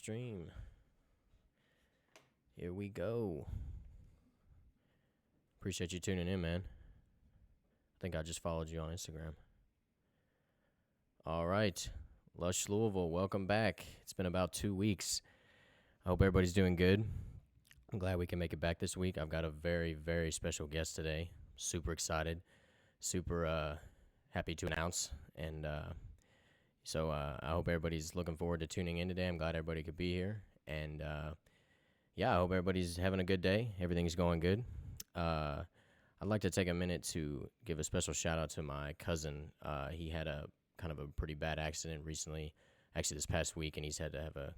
stream. Here we go. Appreciate you tuning in, man. I think I just followed you on Instagram. All right. Lush Louisville, welcome back. It's been about 2 weeks. I hope everybody's doing good. I'm glad we can make it back this week. I've got a very, very special guest today. Super excited. Super happy to announce. And so I hope everybody's looking forward to tuning in today. I'm glad everybody could be here. And yeah, I hope everybody's having a good day. Everything's going good. I'd like to take a minute to give a special shout out to my cousin. He had a kind of a pretty bad accident recently, actually this past week, and he's had to have a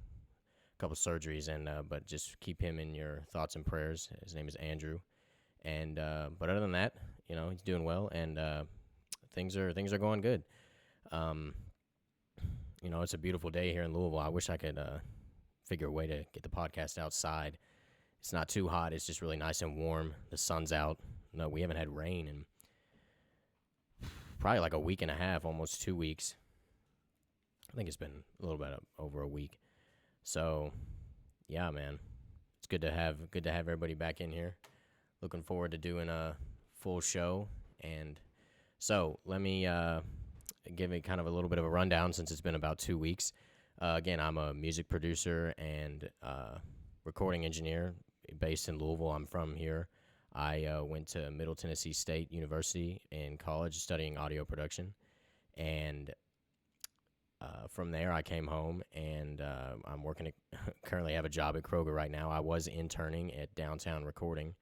couple surgeries. And but just keep him in your thoughts and prayers. His name is Andrew. And but other than that, you know, he's doing well, and things are going good. You know, it's a beautiful day here in Louisville. I wish I could figure a way to get the podcast outside. It's not too hot. It's just really nice and warm. The sun's out. No, we haven't had rain in probably like a week and a half, almost 2 weeks. I think it's been a little bit over a week. So, yeah, man, it's good to have everybody back in here. Looking forward to doing a full show. And so let me give it kind of a little bit of a rundown since it's been about 2 weeks. Again, I'm a music producer and recording engineer based in Louisville. I'm from here. I went to Middle Tennessee State University in college studying audio production. And from there, I came home, and I'm working currently have a job at Kroger right now. I was interning at Downtown Recording,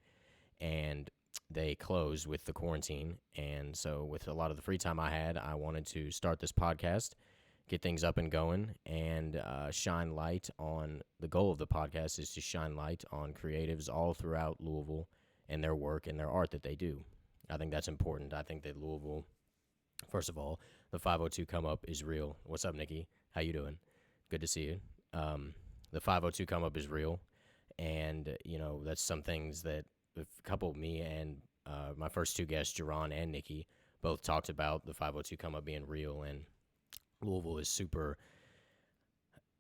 and they closed with the quarantine. And so with a lot of the free time I had, I wanted to start this podcast, get things up and going, and shine light on the goal of the podcast is to shine light on creatives all throughout Louisville and their work and their art that they do. I think that's important. I think that Louisville, first of all, the 502 come up is real. What's up, Nikki? How you doing? Good to see you. The 502 come up is real, and you know that's some things that a couple of me and my first two guests, Jerron and Nikki, both talked about the 502 come up being real, and Louisville is super.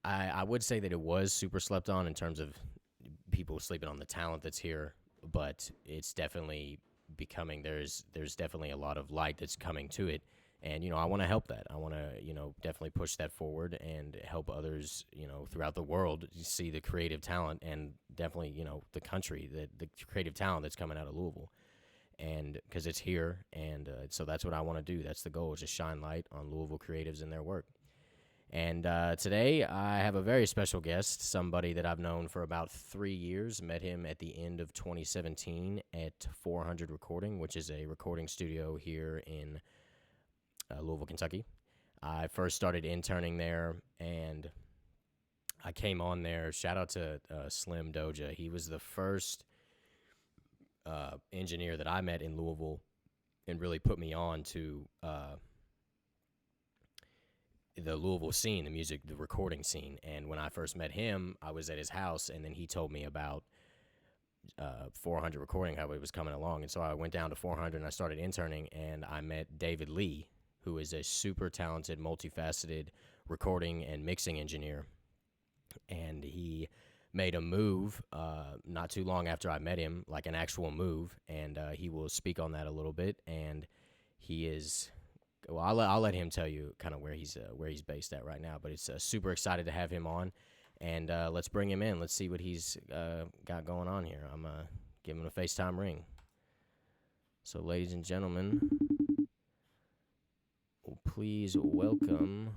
I would say that it was super slept on in terms of people sleeping on the talent that's here, but it's definitely becoming. There's definitely a lot of light that's coming to it. And, you know, I want to help that. I want to, you know, definitely push that forward and help others, you know, throughout the world see the creative talent and definitely, you know, the country, the creative talent that's coming out of Louisville. And because it's here. And so that's what I want to do. That's the goal, is to shine light on Louisville creatives and their work. And today I have a very special guest, somebody that I've known for about 3 years. Met him at the end of 2017 at 400 Recording, which is a recording studio here in Louisville, Kentucky. I first started interning there, and I came on there. Shout out to Slim Doja. He was the first engineer that I met in Louisville and really put me on to the Louisville scene, the recording scene. And when I first met him, I was at his house, and then he told me about 400 Recording, how it was coming along. And so I went down to 400, and I started interning, and I met David Lee, who is a super talented, multifaceted recording and mixing engineer. And he made a move not too long after I met him, like an actual move, and he will speak on that a little bit. And he is, well, I'll let him tell you kind of where he's based at right now. But it's super excited to have him on, and let's bring him in. Let's see what he's got going on here. I'm giving him a FaceTime ring. So, ladies and gentlemen, please welcome.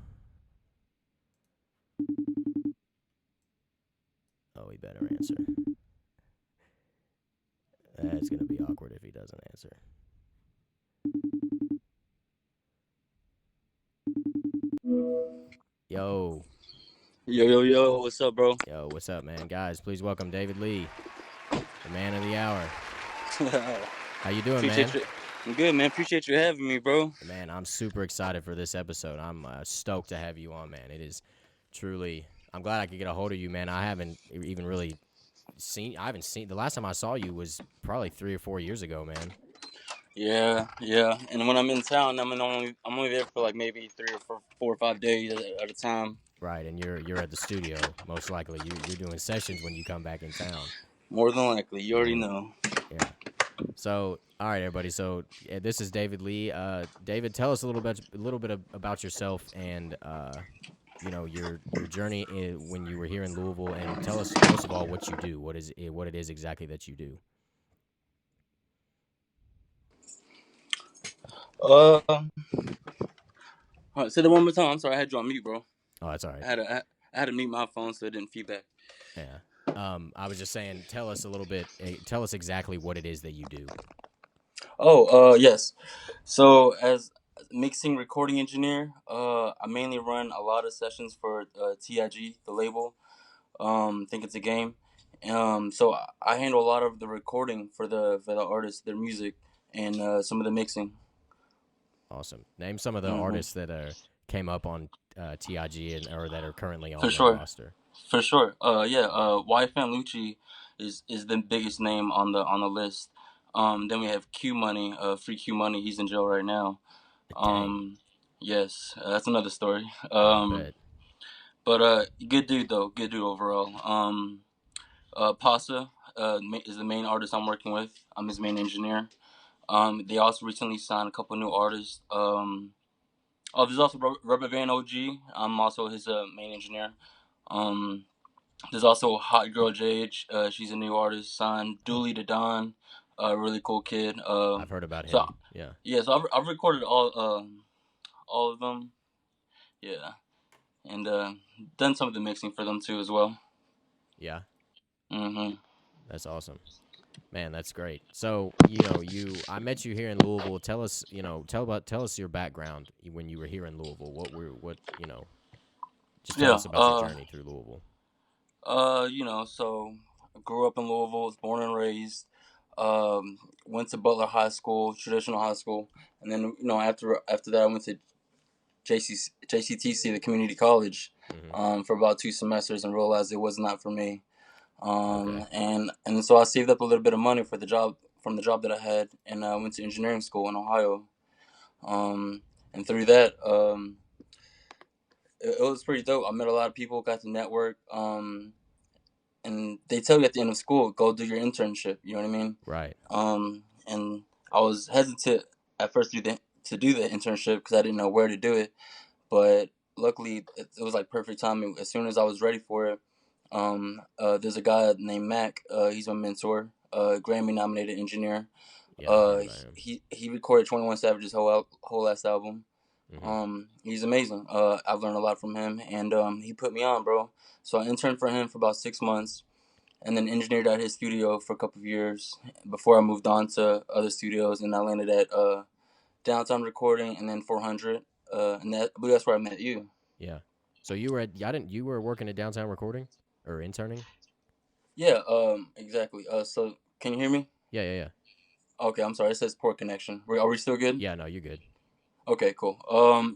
Oh, he better answer. That's going to be awkward if he doesn't answer. Yo. Yo, what's up, bro? Yo, what's up, man? Guys, please welcome David Lee, the man of the hour. How you doing, man? I'm good, man. Appreciate you having me, bro. Man, I'm super excited for this episode. I'm stoked to have you on, man. It is truly. I'm glad I could get a hold of you, man. I haven't really seen. The last time I saw you was probably 3 or 4 years ago, man. Yeah. And when I'm in town, I'm only there for like maybe 3 or 4 or 5 days at a time. Right, and you're at the studio most likely. You're doing sessions when you come back in town. More than likely. You already More, know. yeah. So, all right, everybody. So, this is David Lee. David, tell us about yourself and your journey when you were here in Louisville, and tell us most of all what you do. What it is exactly that you do. Uh, say that one more time. I'm sorry, I had you on mute, bro. Oh, that's all right. I had to mute my phone so it didn't feedback. Yeah. I was just saying, tell us a little bit. Tell us exactly what it is that you do. Oh, yes. So as mixing recording engineer, I mainly run a lot of sessions for TIG, the label. Think it's a game. So I handle a lot of the recording for the artists, their music, and some of the mixing. Awesome. Name some of the Hmm. artists that came up on TIG or that are currently For on their sure, roster. for sure. Yeah. Y Lucci is the biggest name on the list. Then we have Q Money, Free Q Money. He's in jail right now. Dang. Yes, that's another story. I bet. But good dude though, good dude overall. Pasa is the main artist I'm working with. I'm his main engineer. They also recently signed a couple new artists. There's also Rubber Band OG. I'm also his main engineer. Um, there's also Hot Girl Jade. She's a new artist signed. Dooley the Don, a really cool kid. I've heard about So him. Yeah. yeah, so I've recorded all of them. Yeah, and done some of the mixing for them too as well. Yeah. Hmm. That's awesome. Man, that's great. So, I met you here in Louisville. Tell us, tell us your background when you were here in Louisville. Just tell Yeah. us about your journey through Louisville. So I grew up in Louisville, was born and raised. Went to Butler High School, traditional high school, and then after that I went to JCTC, the community college, Hmm. for about 2 semesters and realized it was not for me. Okay. And so I saved up a little bit of money for the job from the job that I had, and I went to engineering school in Ohio. And through that, it was pretty dope. I met a lot of people, got to network. And they tell you at the end of school, go do your internship. You know what I mean? Right. And I was hesitant at first to do the internship because I didn't know where to do it. But luckily, it was like perfect timing. As soon as I was ready for it, there's a guy named Mac. He's my mentor, Grammy nominated engineer. Yeah, I've heard about him. He recorded 21 Savage's whole last album. Hmm. He's amazing. I've learned a lot from him, and he put me on, bro. So I interned for him for about 6 months, and then engineered at his studio for a couple of years before I moved on to other studios, and I landed at Downtown Recording and then 400. I believe that's where I met you. Yeah. So you were working at Downtown Recording or interning? Yeah, exactly. So can you hear me? Yeah, yeah, yeah. Okay, I'm sorry. It says poor connection. Are we still good? Yeah, no, you're good. Okay, cool.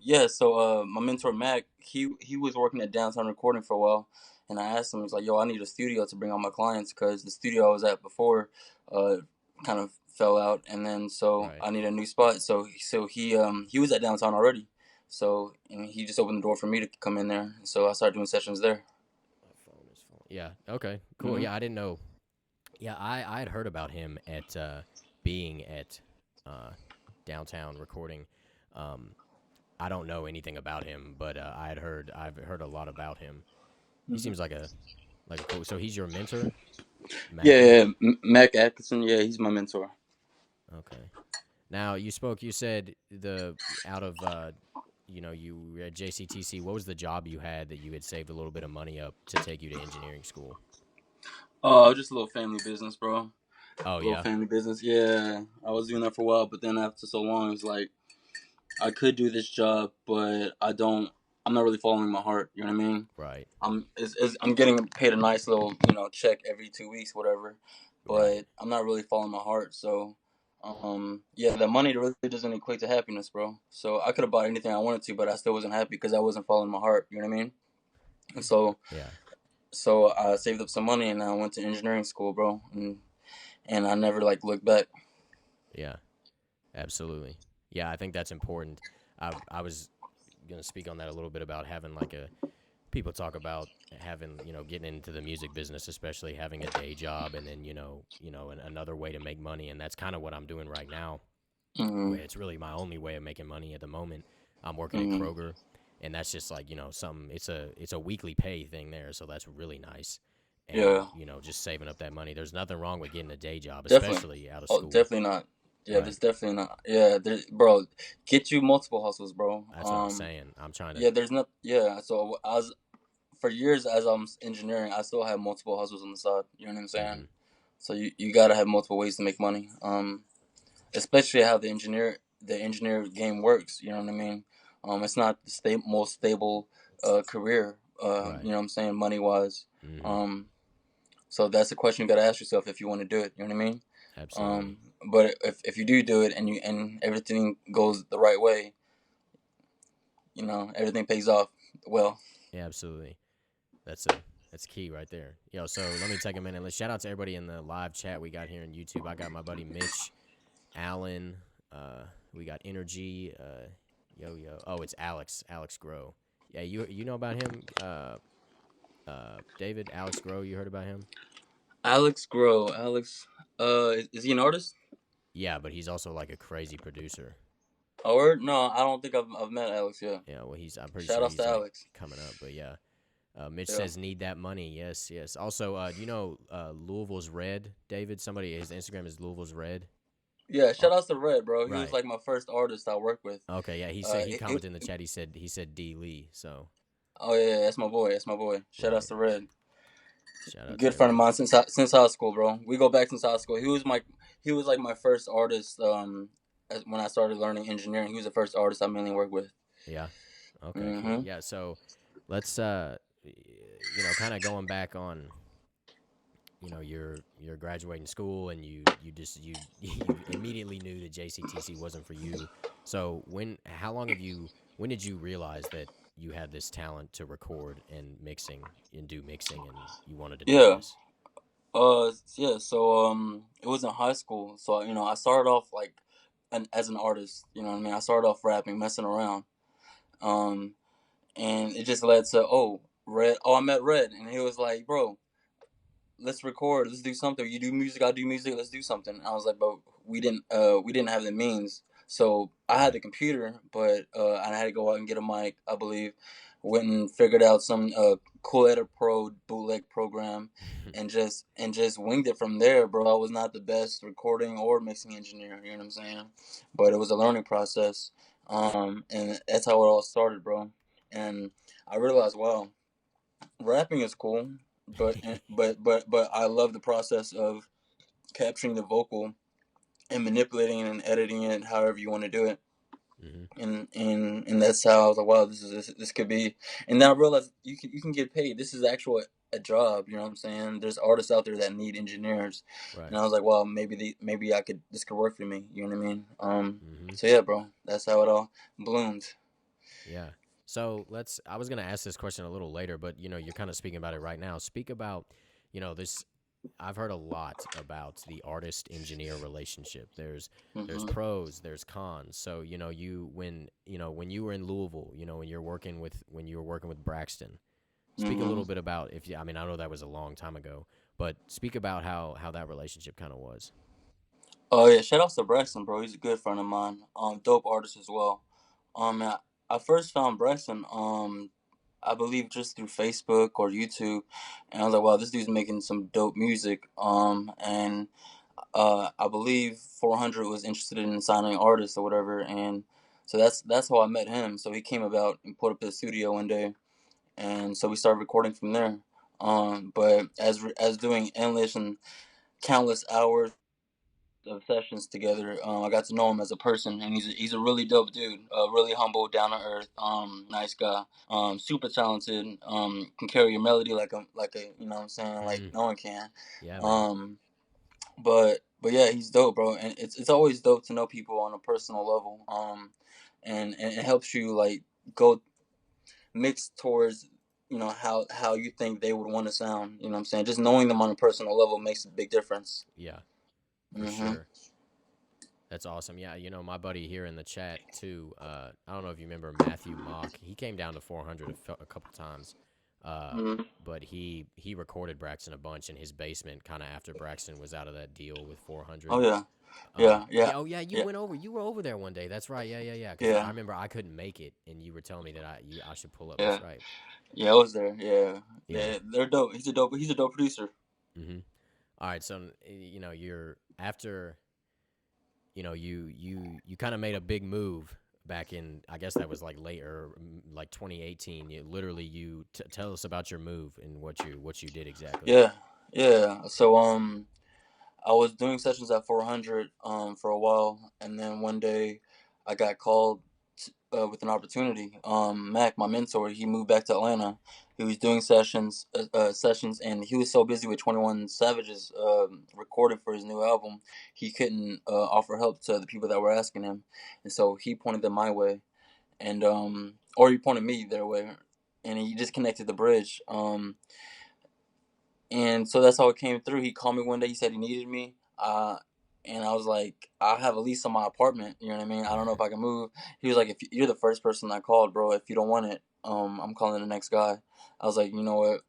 Yeah. So, my mentor Mac, he was working at Downtown Recording for a while, and I asked him, he's like, "Yo, I need a studio to bring on my clients because the studio I was at before, kind of fell out, and then so Right. I need a new spot." So he was at Downtown already, so and he just opened the door for me to come in there. So I started doing sessions there. My phone is falling. Yeah. Okay. Cool. Hmm. Yeah, I didn't know. Yeah, I had heard about him at being at uh, Downtown Recording. Um, I don't know anything about him, but I've heard a lot about him. He Hmm. seems like a cool. So he's your mentor, Yeah, Mac yeah, is. yeah. Mac Atkinson. Yeah, he's my mentor. Okay. Now you said the out of you were at JCTC. What was the job you had that you had saved a little bit of money up to take you to engineering school? Oh, just a little family business, bro. Oh Little yeah. family business. Yeah, I was doing that for a while, but then after so long, it's like I could do this job, but I don't. I'm not really following my heart. You know what I mean? Right. I'm getting paid a nice little check every 2 weeks, whatever, Right. but I'm not really following my heart. So, yeah, the money really doesn't equate to happiness, bro. So I could have bought anything I wanted to, but I still wasn't happy because I wasn't following my heart. You know what I mean? And Yeah. so I saved up some money and I went to engineering school, bro, and I never like looked back. Yeah. Absolutely. Yeah, I think that's important. I was gonna speak on that a little bit about having like a people talk about having, getting into the music business, especially having a day job, and then another way to make money, and that's kind of what I'm doing right now. Mhm. Where it's really my only way of making money at the moment. I'm working at Mhm. Kroger, and that's just like something. It's a weekly pay thing there, so that's really nice. And Yeah. just saving up that money. There's nothing wrong with getting a day job, Definitely. especially out of Oh, school. definitely not. Yeah, Right. there's definitely not. Yeah, there, bro. Get you multiple hustles, bro. That's what I'm saying. I'm trying to. Yeah, there's not. Yeah, so I was for years as I'm engineering, I still have multiple hustles on the side. You know what I'm saying? Hmm. So you gotta have multiple ways to make money. Especially how the engineer game works. You know what I mean? It's not the most stable career. Right. You know what I'm saying? Money wise. Hmm. Um, so that's a question you gotta ask yourself if you want to do it. You know what I mean? Absolutely. Um, but if you do it and everything goes the right way, everything pays off well. Yeah, absolutely. That's key right there. Yo, so let me take a minute. Let's shout out to everybody in the live chat we got here in YouTube. I got my buddy Mitch, Allen. We got Energy. Yo. Oh, it's Alex Grow. Yeah, you know about him? David Alex Grow. You heard about him? Alex Grow, Alex, is he an artist? Yeah, but he's also like a crazy producer. Or no, I don't think I've met Alex yet. Yeah, well, I'm pretty Shout sure outs to he's like Alex. coming up. But yeah, Mitch Yeah. says need that money. Yes, yes. Also, do you know Louisville's Red? David, somebody his Instagram is Louisville's Red. Yeah, Oh, shout outs to Red, bro. He was right. like my first artist I worked with. Okay, yeah. He said Uh, he it, it, commented in the chat. He said D Lee. So oh yeah, that's my boy. That's my boy. Shout outs right. to Red. Shout out to Good friend of everybody. mine since high school, bro. We go back since high school. He was like my first artist. When I started learning engineering, he was the first artist I mainly worked with. Yeah. Okay. Cool. Mm-hmm. Yeah. So let's kind of going back on you're graduating school and you just you immediately knew that JCTC wasn't for you. So when did you realize that you had this talent to record and do mixing and you wanted to do Yeah. this? Yeah. So it was in high school. So I started off like as an artist. You know what I mean? I started off rapping, messing around. Um, and it just led to Red. Oh, I met Red, and he was like, bro, let's record, let's do something. You do music, I do music, let's do something. I was like, but we didn't have the means. So I had Right. the computer, but I had to go out and get a mic, I believe. Went and figured out some Cool Edit Pro bootleg program, and just winged it from there, bro. I was not the best recording or mixing engineer, you know what I'm saying? But it was a learning process, and that's how it all started, bro. And I realized, wow, rapping is cool, but I love the process of capturing the vocal and manipulating it and editing it however you want to do it. Hmm. And that's how I was like, wow, this could be. And then I realized you can get paid. This is actual a job. You know what I'm saying? There's artists out there that need engineers, Right. and I was like, well, maybe this could work for me. You know what I mean? Hmm. So yeah, bro, that's how it all bloomed. Yeah. So I was going to ask this question a little later, but you're kind of speaking about it right now. Speak about, this. I've heard a lot about the artist engineer relationship. There's Hmm. pros, there's cons. So, when you were in Louisville, when you were working with Braxton, speak a Hmm. little bit about I mean, I know that was a long time ago, but speak about how that relationship kind of was. Oh yeah, shout out to Braxton, bro. He's a good friend of mine. Dope artist as well. I first found Braxton, I believe just through Facebook or YouTube, and I was like, wow, this dude's making some dope music. And I believe 400 was interested in signing artists or whatever, and so that's how I met him. So he came about and put up the studio one day, and so we started recording from there. But as doing endless and countless hours of sessions together. I got to know him as a person, and he's a really dope dude. Really humble, down to earth, nice guy. Super talented. Can carry a melody like a you know what I'm saying, like Mm, no one can. yeah, man. Um, but yeah, he's dope, bro. And it's always dope to know people on a personal level. And it helps you like go mix towards how you think they would want to sound. You know what I'm saying? Just knowing them on a personal level makes a big difference. Yeah, for Mm-hmm. sure. That's awesome. Yeah, my buddy here in the chat too. I don't know if you remember Matthew Mock. He came down to 400 a couple times. Mm-hmm. But he recorded Braxton a bunch in his basement, kind of after Braxton was out of that deal with 400. Oh yeah, yeah, yeah, Yeah, oh yeah, yeah, you were over there one day. That's right. Yeah. Because I yeah, remember I couldn't make it, and you were telling me that I should pull up. yeah, That's right. yeah. I was there. Yeah, Yeah. they're dope. He's a dope producer. Mm-hmm. All right. So you're after you kind of made a big move back in, I guess that was like later, like 2018. You tell us about your move and what you did exactly. Yeah, yeah. So I was doing sessions at 400 for a while, and then one day I got called with an opportunity. Mac, my mentor, he moved back to Atlanta. He was doing sessions, and he was so busy with 21 Savage's recording for his new album, he couldn't offer help to the people that were asking him, and so he pointed them my way, and or he pointed me their way, and he just connected the bridge. And so that's how it came through. He called me one day. He said he needed me. And I was like, I have a lease on my apartment. You know what I mean? I don't know if I can move. He was like, if you're the first person I called, bro. If you don't want it, I'm calling the next guy. I was like, you know what?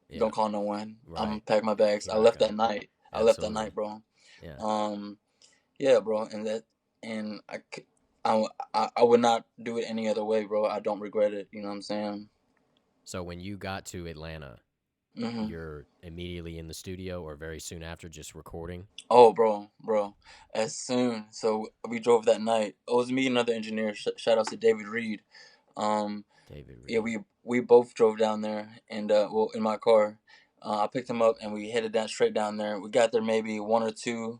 Yeah. Don't call no one. I'm gonna Right. pack my bags. I left Rocco. that night. I left that Absolutely. night, bro. Yeah. Um, yeah, bro. And I would not do it any other way, bro. I don't regret it. You know what I'm saying? So when you got to Atlanta, Hmm. you're immediately in the studio or very soon after just recording? Oh, bro. As soon so we drove that night. It was me and another engineer. Shout out to David Reed. Um, David yeah, Reed. we both drove down there, and well, in my car, I picked him up, and we headed down straight down there. We got there maybe 1 or 2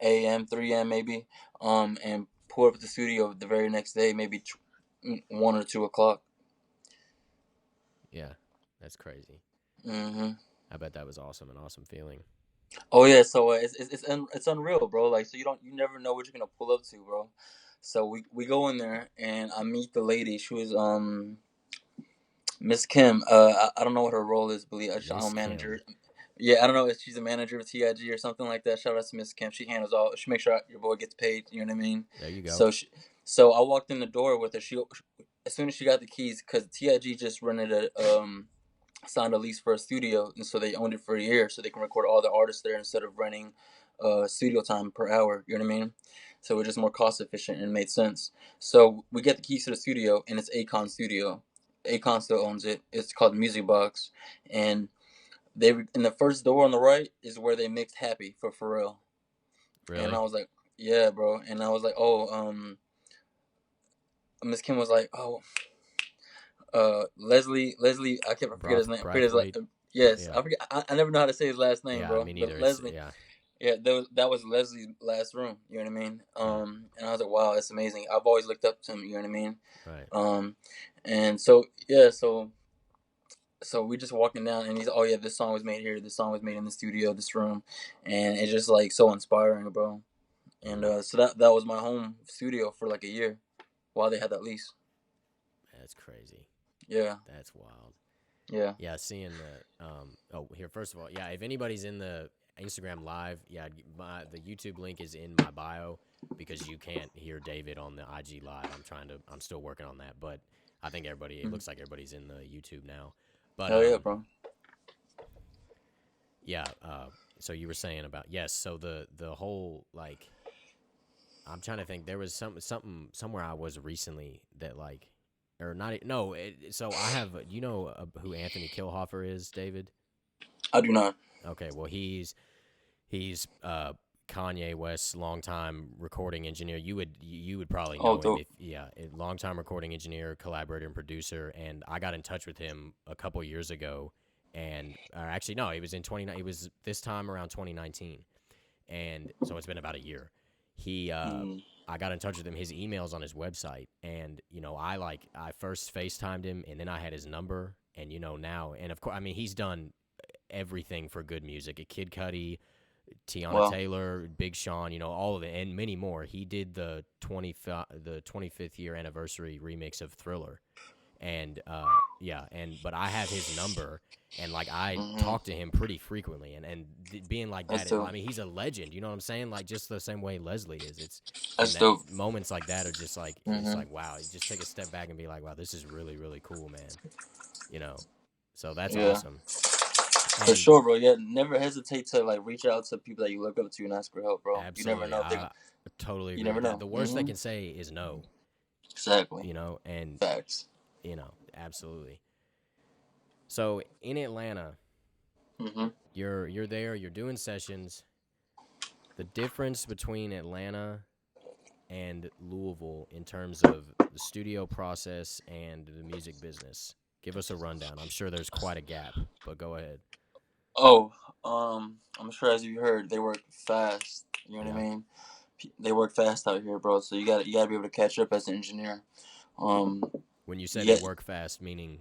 a.m., 3 a.m. maybe, and pulled up at the studio the very next day, maybe 1 or 2 o'clock. Yeah. That's crazy. Hmm. I bet that was awesome, an awesome feeling. Oh yeah, so it's unreal, bro. Like, so you never know what you're gonna pull up to, bro. So we go in there, and I meet the lady. She was Miss Kim. I don't know what her role is, believe I Miss don't manager. Kim. Yeah, I don't know if she's a manager of TIG or something like that. Shout out to Miss Kim. She handles all. She makes sure your boy gets paid. You know what I mean? There you go. So so I walked in the door with her. She as soon as she got the keys, because TIG just rented signed a lease for a studio, and so they owned it for a year, so they can record all the artists there instead of renting studio time per hour. You know what I mean? So it was just more cost efficient and made sense. So we get the keys to the studio, and it's Akon Studio. Akon still owns it. It's called Music Box, and they in the first door on the right is where they mixed Happy for Pharrell. And I Really? was like, yeah, bro. And I was like, oh, Miss Kim was like, oh, Leslie, I can't forget his name. I forget his Brathwaite. yes, Yeah. I forget. I never know how to say his last name, Yeah, bro. me But neither. It's Leslie, yeah. yeah, that was Leslie's last room. You know what I mean? Yeah. And I was like, wow, that's amazing. I've always looked up to him. You know what I mean? Right. Um, and so yeah, so we just walking down, and he's, oh yeah, this song was made here. This song was made in the studio, this room, and it's just like so inspiring, bro. And Mm. so that was my home studio for like a year while they had that lease. That's crazy. Yeah, That's wild. yeah. Yeah, seeing the oh, here first of all, yeah, if anybody's in the Instagram live, yeah, the YouTube link is in my bio because you can't hear David on the IG live. I'm still working on that, but I think it Mhm. looks like everybody's in the YouTube now. But Hell yeah, bro. yeah, so you were saying about, yes, so the whole, like, I'm trying to think. There was something somewhere I was recently that, like, or not. No, so I have. You know who Anthony Kilhofer is, David? I do not. Okay, well he's Kanye West's longtime recording engineer. You would probably Oh, know him dope. if, yeah, a longtime recording engineer, collaborator, and producer. And I got in touch with him a couple years ago, and actually no, it was in 20. It was this time around 2019, and so it's been about a year. He Mm. I got in touch with him. His email's on his website, and I first FaceTimed him, and then I had his number, and now, and of course, I mean, he's done everything for good music. A Kid Cudi, Tiana Well, Taylor, Big Sean, all of it, and many more. He did the 25th year anniversary remix of Thriller, and yeah, but I have his number, and like I hmm, talk to him pretty frequently, and being like that's that, I dope. mean, he's a legend. You know what I'm saying? Like, just the same way Leslie is. It's and That's that dope. moments like that are just like, it's Hmm. like, wow. You just take a step back and be like, wow, this is really really cool, man. You know. So that's Yeah, awesome. for And sure, bro. Yeah, never hesitate to like reach out to people that you look up to and ask for help, bro. You never absolutely, know if they. I totally You agree never with that. know. The worst they Mm-hmm. can say is no, Exactly. and Facts. absolutely. So in Atlanta, Mm-hmm. you're there, you're doing sessions. The difference between Atlanta and Louisville in terms of the studio process and the music business. Give us a rundown. I'm sure there's quite a gap, but go ahead. Oh, I'm sure as you heard, they work fast. You know what I Yeah. mean? They work fast out here, bro. So you gotta be able to catch up as an engineer. Um, When you say they yeah, work fast, meaning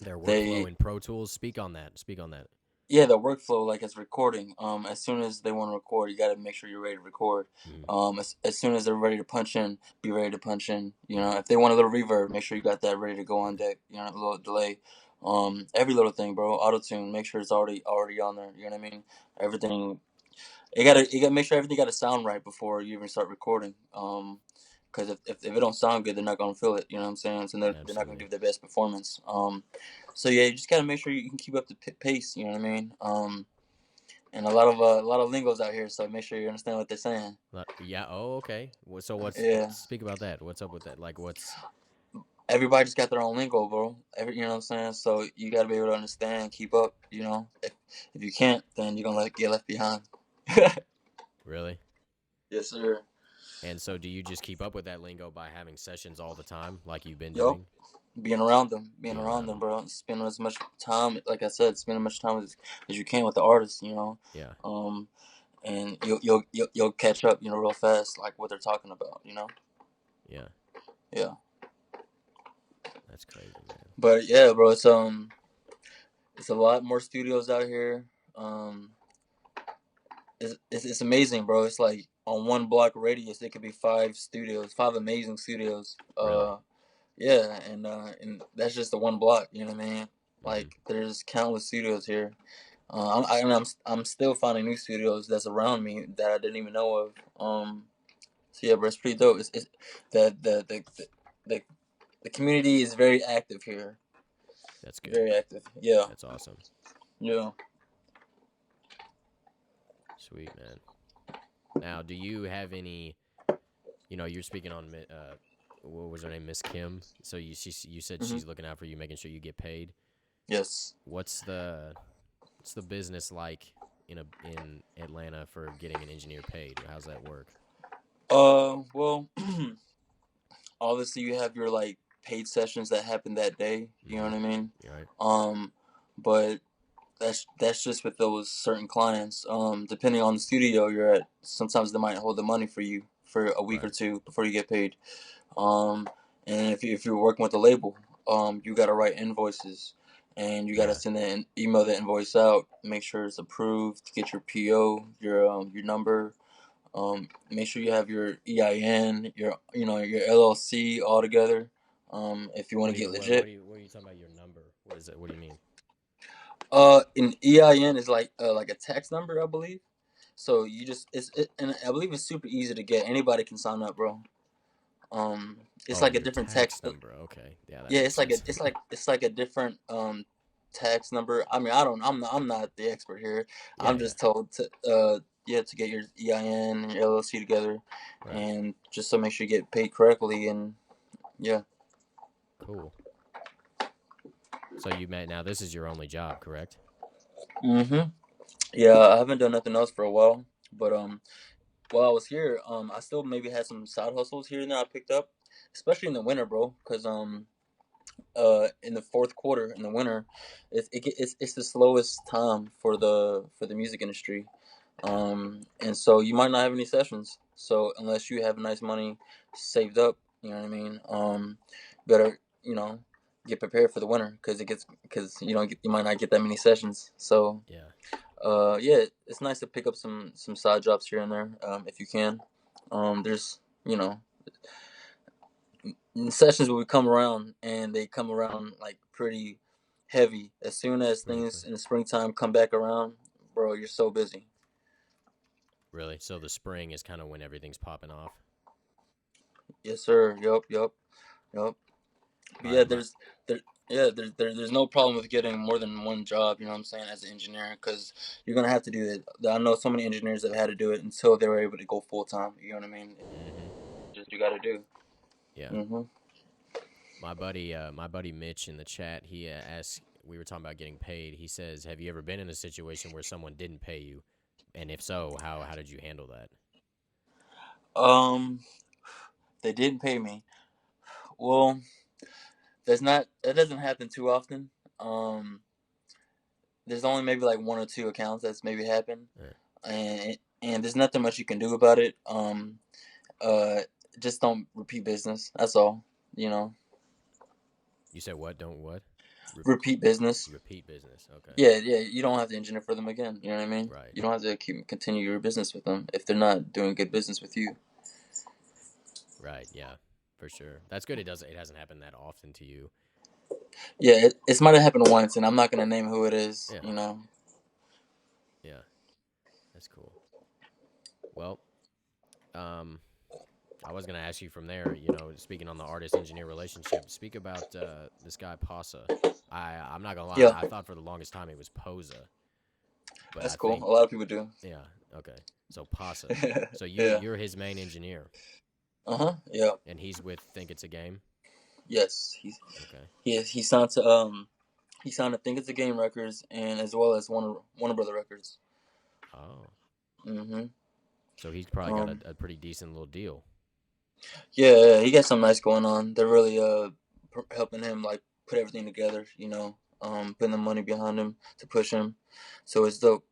their workflow they in Pro Tools, speak on that. Speak on that. yeah, the workflow like it's recording. As soon as they want to record, you got to make sure you're ready to record. Mm, As soon as they're ready to punch in, be ready to punch in. You know, if they want a little reverb, make sure you got that ready to go on deck. You know, a little delay. Every little thing, bro. Auto tune, make sure it's already on there. You know what I mean? Everything. You gotta make sure everything got to sound right before you even start recording. Because if it don't sound good, they're not gonna feel it. You know what I'm saying? So they're not gonna absolutely. give their best performance. So yeah, you just gotta make sure you can keep up the pace. You know what I mean? And a lot of lingos out here, so make sure you understand what they're saying. Yeah. Oh, okay. So what's Yeah, speak about that? What's up with that? Like, what's everybody just got their own lingo, bro. You know what I'm saying? So you gotta be able to understand, keep up. You know, if you can't, then you're gonna get left behind. really? Yes, sir. And so, do you just keep up with that lingo by having sessions all the time, like you've been Yup. doing, Being being around around them, them? bro. Spend as much time, like I said, spend as much time as you can with the artists. You know, Yeah. um, and you'll catch up. You know, real fast, like what they're talking about. You know. Yeah. Yeah. That's crazy, man. But yeah, bro. It's a lot more studios out here. Um, it's amazing, bro. It's like on one block radius, it could be five studios, five amazing studios. Really? Yeah, and that's just the one block. You know what I mean? Mm-hmm. Like there's countless studios here. I'm still finding new studios that's around me that I didn't even know of. So yeah, bro, it's pretty dope. It's the the community is very active here. That's good. Very active. Yeah, That's awesome. yeah. Sweet, man. Now, do you have any? You're speaking on what was her name, Miss Kim. So you said Hmm. she's looking out for you, making sure you get paid. Yes. What's the business like in Atlanta for getting an engineer paid? How's that work? Well, obviously you have your like paid sessions that happen that day. You know Mm-hmm. what I mean? You're right. Um, but that's just with those certain clients. Depending on the studio you're at, sometimes they might hold the money for you for a week or Right. two before you get paid. Um, and if you're working with a label, you got to write invoices, and you got to Yeah. send an email the invoice out. Make sure it's approved. Get your PO, your number. Make sure you have your EIN, your LLC all together. If you want to get legit. What are you talking about? Your number? What is it? What do you mean? An EIN is like a tax number, I believe. So you just and I believe it's super easy to get. Anybody can sign up, bro. It's Oh, like a your different tax. tax number. Okay. Yeah, that Yeah, makes sense. it's like a different tax number. I mean, I don't. I'm not the expert here. Yeah. I'm Yeah. just told to to get your EIN and your LLC together, Right. and just so make sure you get paid correctly. And yeah. Cool. So you met now. This is your only job, correct? Mhm. Yeah, I haven't done nothing else for a while, but while I was here, I still maybe had some side hustles here and there I picked up, especially in the winter, bro. Cause in the fourth quarter in the winter, it's the slowest time for the music industry, Yeah. and so you might not have any sessions. So unless you have nice money saved up, you know what I mean. Better get prepared for the winter because you might not get that many sessions. So Yeah. yeah, it's nice to pick up some side jobs here and there if you can. There's you know sessions will come around and they come around like pretty heavy. As soon as Quickly. things in the springtime come back around, bro, you're so busy. Really? So the spring is kind of when everything's popping off. Yes, sir. Yup, yup, yup. But All yeah, right. there. Yeah, there's no problem with getting more than one job, you know what I'm saying, as an engineer, because you're going to have to do it. I know so many engineers that had to do it until they were able to go full time, you know what I mean? Mm-hmm. Just you got to do. Yeah. Hmm. My buddy Mitch in the chat, he asked. We were talking about getting paid. He says, "Have you ever been in a situation where someone didn't pay you, and if so, how did you handle that?" Um, they didn't pay me. Well, that doesn't happen too often. Um, there's only maybe like one or two accounts that's maybe happened, Uh, and there's nothing much you can do about it. Uh, just don't repeat business. That's all. You know, you said what? Don't what? Re- repeat business. repeat business. Okay. Yeah, yeah. You don't have to engineer for them again. You know what I mean? Right. You don't have to continue your business with them if they're not doing good business with you. Right. Yeah. For sure. That's good. It hasn't happened that often to you. Yeah, it might have happened once, and I'm not gonna name who it is. Yeah. You know. Yeah. That's cool. Well, um, I was gonna ask you from there. Speaking on the artist engineer relationship, speak about this guy Pasa. I'm not gonna lie. Yeah, I thought for the longest time it was Posa, but I that's cool. think A lot of people do. yeah. Okay. So Pasa. So Yeah. you're his main engineer, Yeah. and he's with Think It's a Game. Yes. Okay. He signed to he signed to Think It's a Game Records and as well as Warner Brother Records. Oh. Hmm. So he's probably got Um. a pretty decent little deal. Yeah, he got something nice going on. They're really helping him like put everything together. You know, putting the money behind him to push him. So it's dope.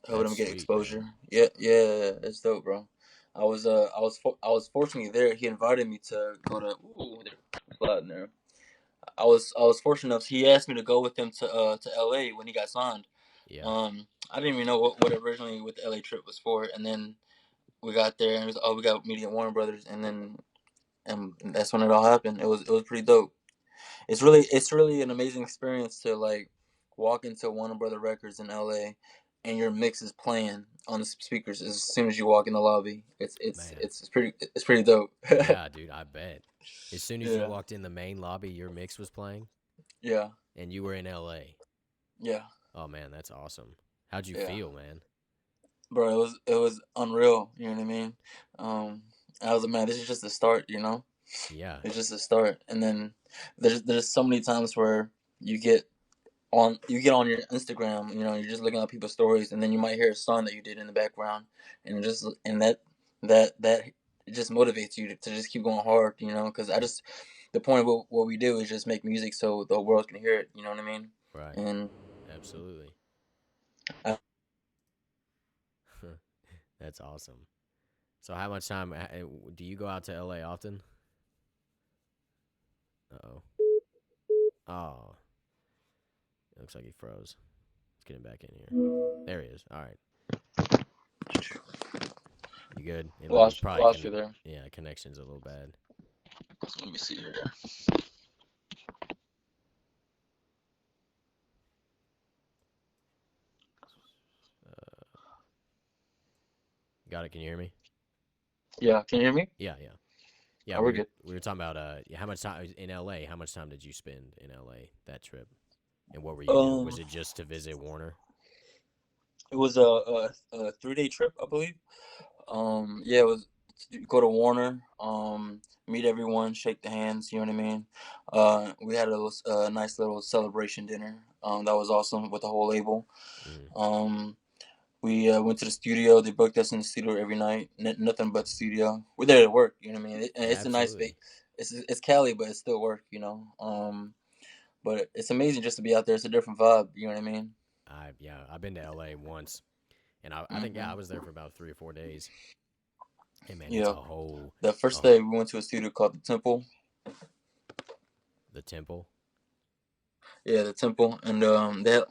Helping That's him get sweet, man. exposure. Yeah, yeah, it's dope, bro. I was fortunately there. He invited me to go to. Ooh, there's a lot in there. I was fortunate enough. He asked me to go with him to L.A. when he got signed. Yeah. I didn't even know what originally what the L.A. trip was for, and then we got there and it was, oh, we got meeting at Warner Brothers, and then and that's when it all happened. It was pretty dope. It's really an amazing experience to like walk into Warner Brother Records in L.A. and your mix is playing on the speakers as soon as you walk in the lobby. Man. It's pretty dope. Yeah, dude, I bet. As soon as you Yeah, walked in the main lobby, your mix was playing yeah, and you were in LA. yeah, Oh man, that's awesome. How'd you yeah. feel, man? Bro, it was unreal. You know what I mean? Um, I was like, man, this is just the start. You know, Yeah. it's just a start, and then there's so many times where you get you get on your Instagram, you know, you're just looking at people's stories, and then you might hear a song that you did in the background, and that it just motivates you to just keep going hard, you know, because the point of what we do is just make music so the world can hear it, you know what I mean? Right. And Absolutely. I, That's awesome. So how much time do you go out to LA often? Uh-oh. Oh. It looks like he froze. Let's get him back in here. There he is. All right. You good? It's probably lost you there. yeah, connection's a little bad. Let me see here. Uh, got it. Can you hear me? Yeah, can you hear me? Yeah, yeah. Yeah, Oh, we're good. we were talking about how much time in LA, how much time did you spend in LA that trip? And what were you doing? Um, Was it just to visit Warner? it was a 3-day trip, I believe. Yeah, it was go to Warner, meet everyone, shake the hands. You know what I mean? We had a nice little celebration dinner. That was awesome with the whole label. Mm, Um, we went to the studio. They booked us in the studio every night. Nothing but studio. We're there to work. You know what I mean? And it's a nice absolutely. It's Cali, but it's still work. You know. But it's amazing just to be out there. It's a different vibe. You know what I mean? I've been to LA once, and I think I Hmm. was there for about 3 or 4 days. Hey man, it's Yeah. a whole, The a, first day we went to a studio called the Temple. the temple. Yeah, the Temple, and they had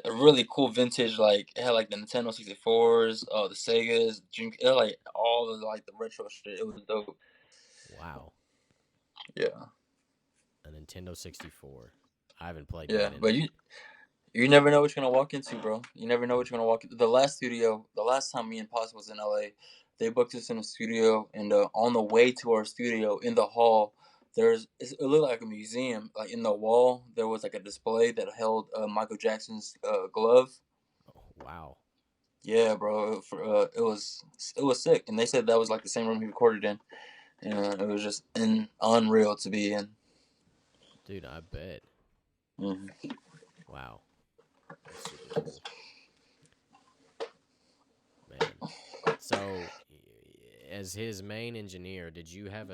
a really cool vintage. Like it had like the Nintendo 64s, the Segas, it had, like all of like the retro shit. It was dope. Wow, Yeah, a Nintendo 64. I haven't played yeah, that in. but you never know what you're gonna walk into, bro. You never know what you're gonna walk into. The last time me and Posse was in LA, they booked us in a studio, and on the way to our studio in the hall, It looked like a museum. Like in the wall, there was like a display that held Michael Jackson's glove. Oh, wow. Yeah, bro. It was sick, and they said that was like the same room he recorded in. It was just unreal to be in. Dude, I bet. Hmm. Wow. That's super cool. Man. So, as his main engineer, did he have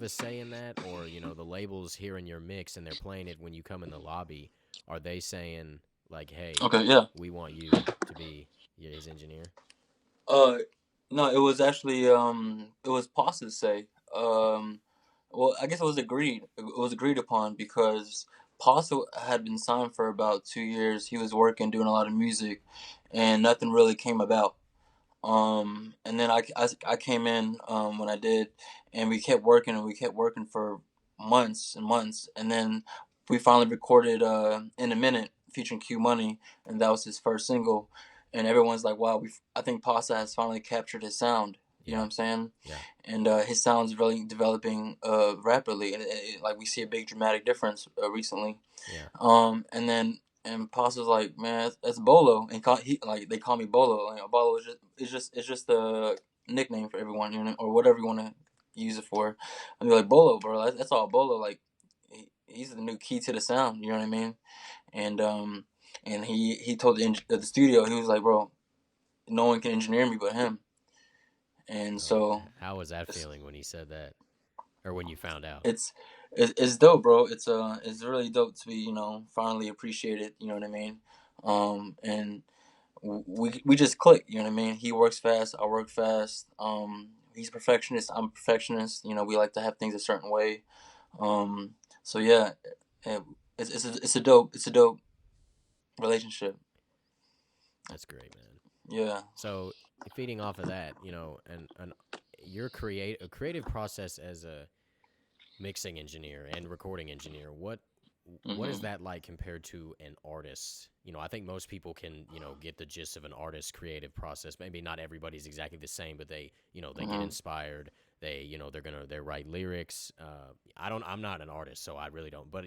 a say in that, or the labels hearing your mix and they're playing it when you come in the lobby? Are they saying like, "Hey, Okay, yeah. we want you to be his engineer"? Uh, no, it was actually it was Pasta say. Um, well, I guess it was agreed. It was agreed upon because Pasta had been signed for about 2 years. He was working, doing a lot of music, and nothing really came about. And then I came in when I did, and we kept working and we kept working for months and months, and then we finally recorded "In a Minute" featuring Q Money, and that was his first single, and everyone's like, "Wow, I think Pasta has finally captured his sound." You know Yeah. what I'm saying? Yeah. And his sound's really developing rapidly, and like we see a big dramatic difference recently. Yeah. And then and Paz was like, man, that's Bolo, and they call me Bolo. Like, Bolo is it's just a nickname for everyone, or whatever you want to use it for. And they're like, Bolo, bro, that's all Bolo. Like he's the new key to the sound. You know what I mean? And he told the studio, he was like, bro, no one can engineer me but him. And Oh, so how was that feeling when he said that, or when you found out? it's it's dope, bro. It's really dope to be finally appreciated. You know what I mean? And we just click. You know what I mean? He works fast. I work fast. He's a perfectionist. I'm a perfectionist. We like to have things a certain way. Um, so yeah, it, it's a dope relationship. That's great, man. Yeah. So, feeding off of that, and your a creative process as a mixing engineer and recording engineer, what is Hmm. that like compared to an artist? I think most people can, get the gist of an artist's creative process. Maybe not everybody's exactly the same, but they get Hmm. inspired. They write lyrics. I'm not an artist, so I really don't. But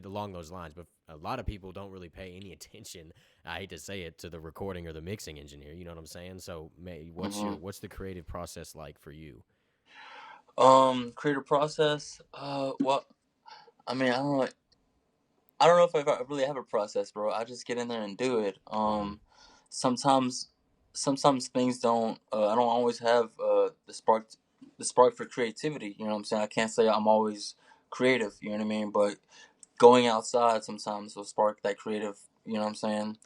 along those lines. But a lot of people don't really pay any attention. I hate to say it, to the recording or the mixing engineer. You know what I'm saying? So, Hmm. what's the creative process like for you? Creative process. Well, I mean, I don't know if I really have a process, bro. I just get in there and do it. Mm-hmm. Sometimes, sometimes things don't. I don't always have the spark for creativity. You know what I'm saying? I can't say I'm always creative. You know what I mean? But going outside sometimes will spark that creative. You know what I'm saying?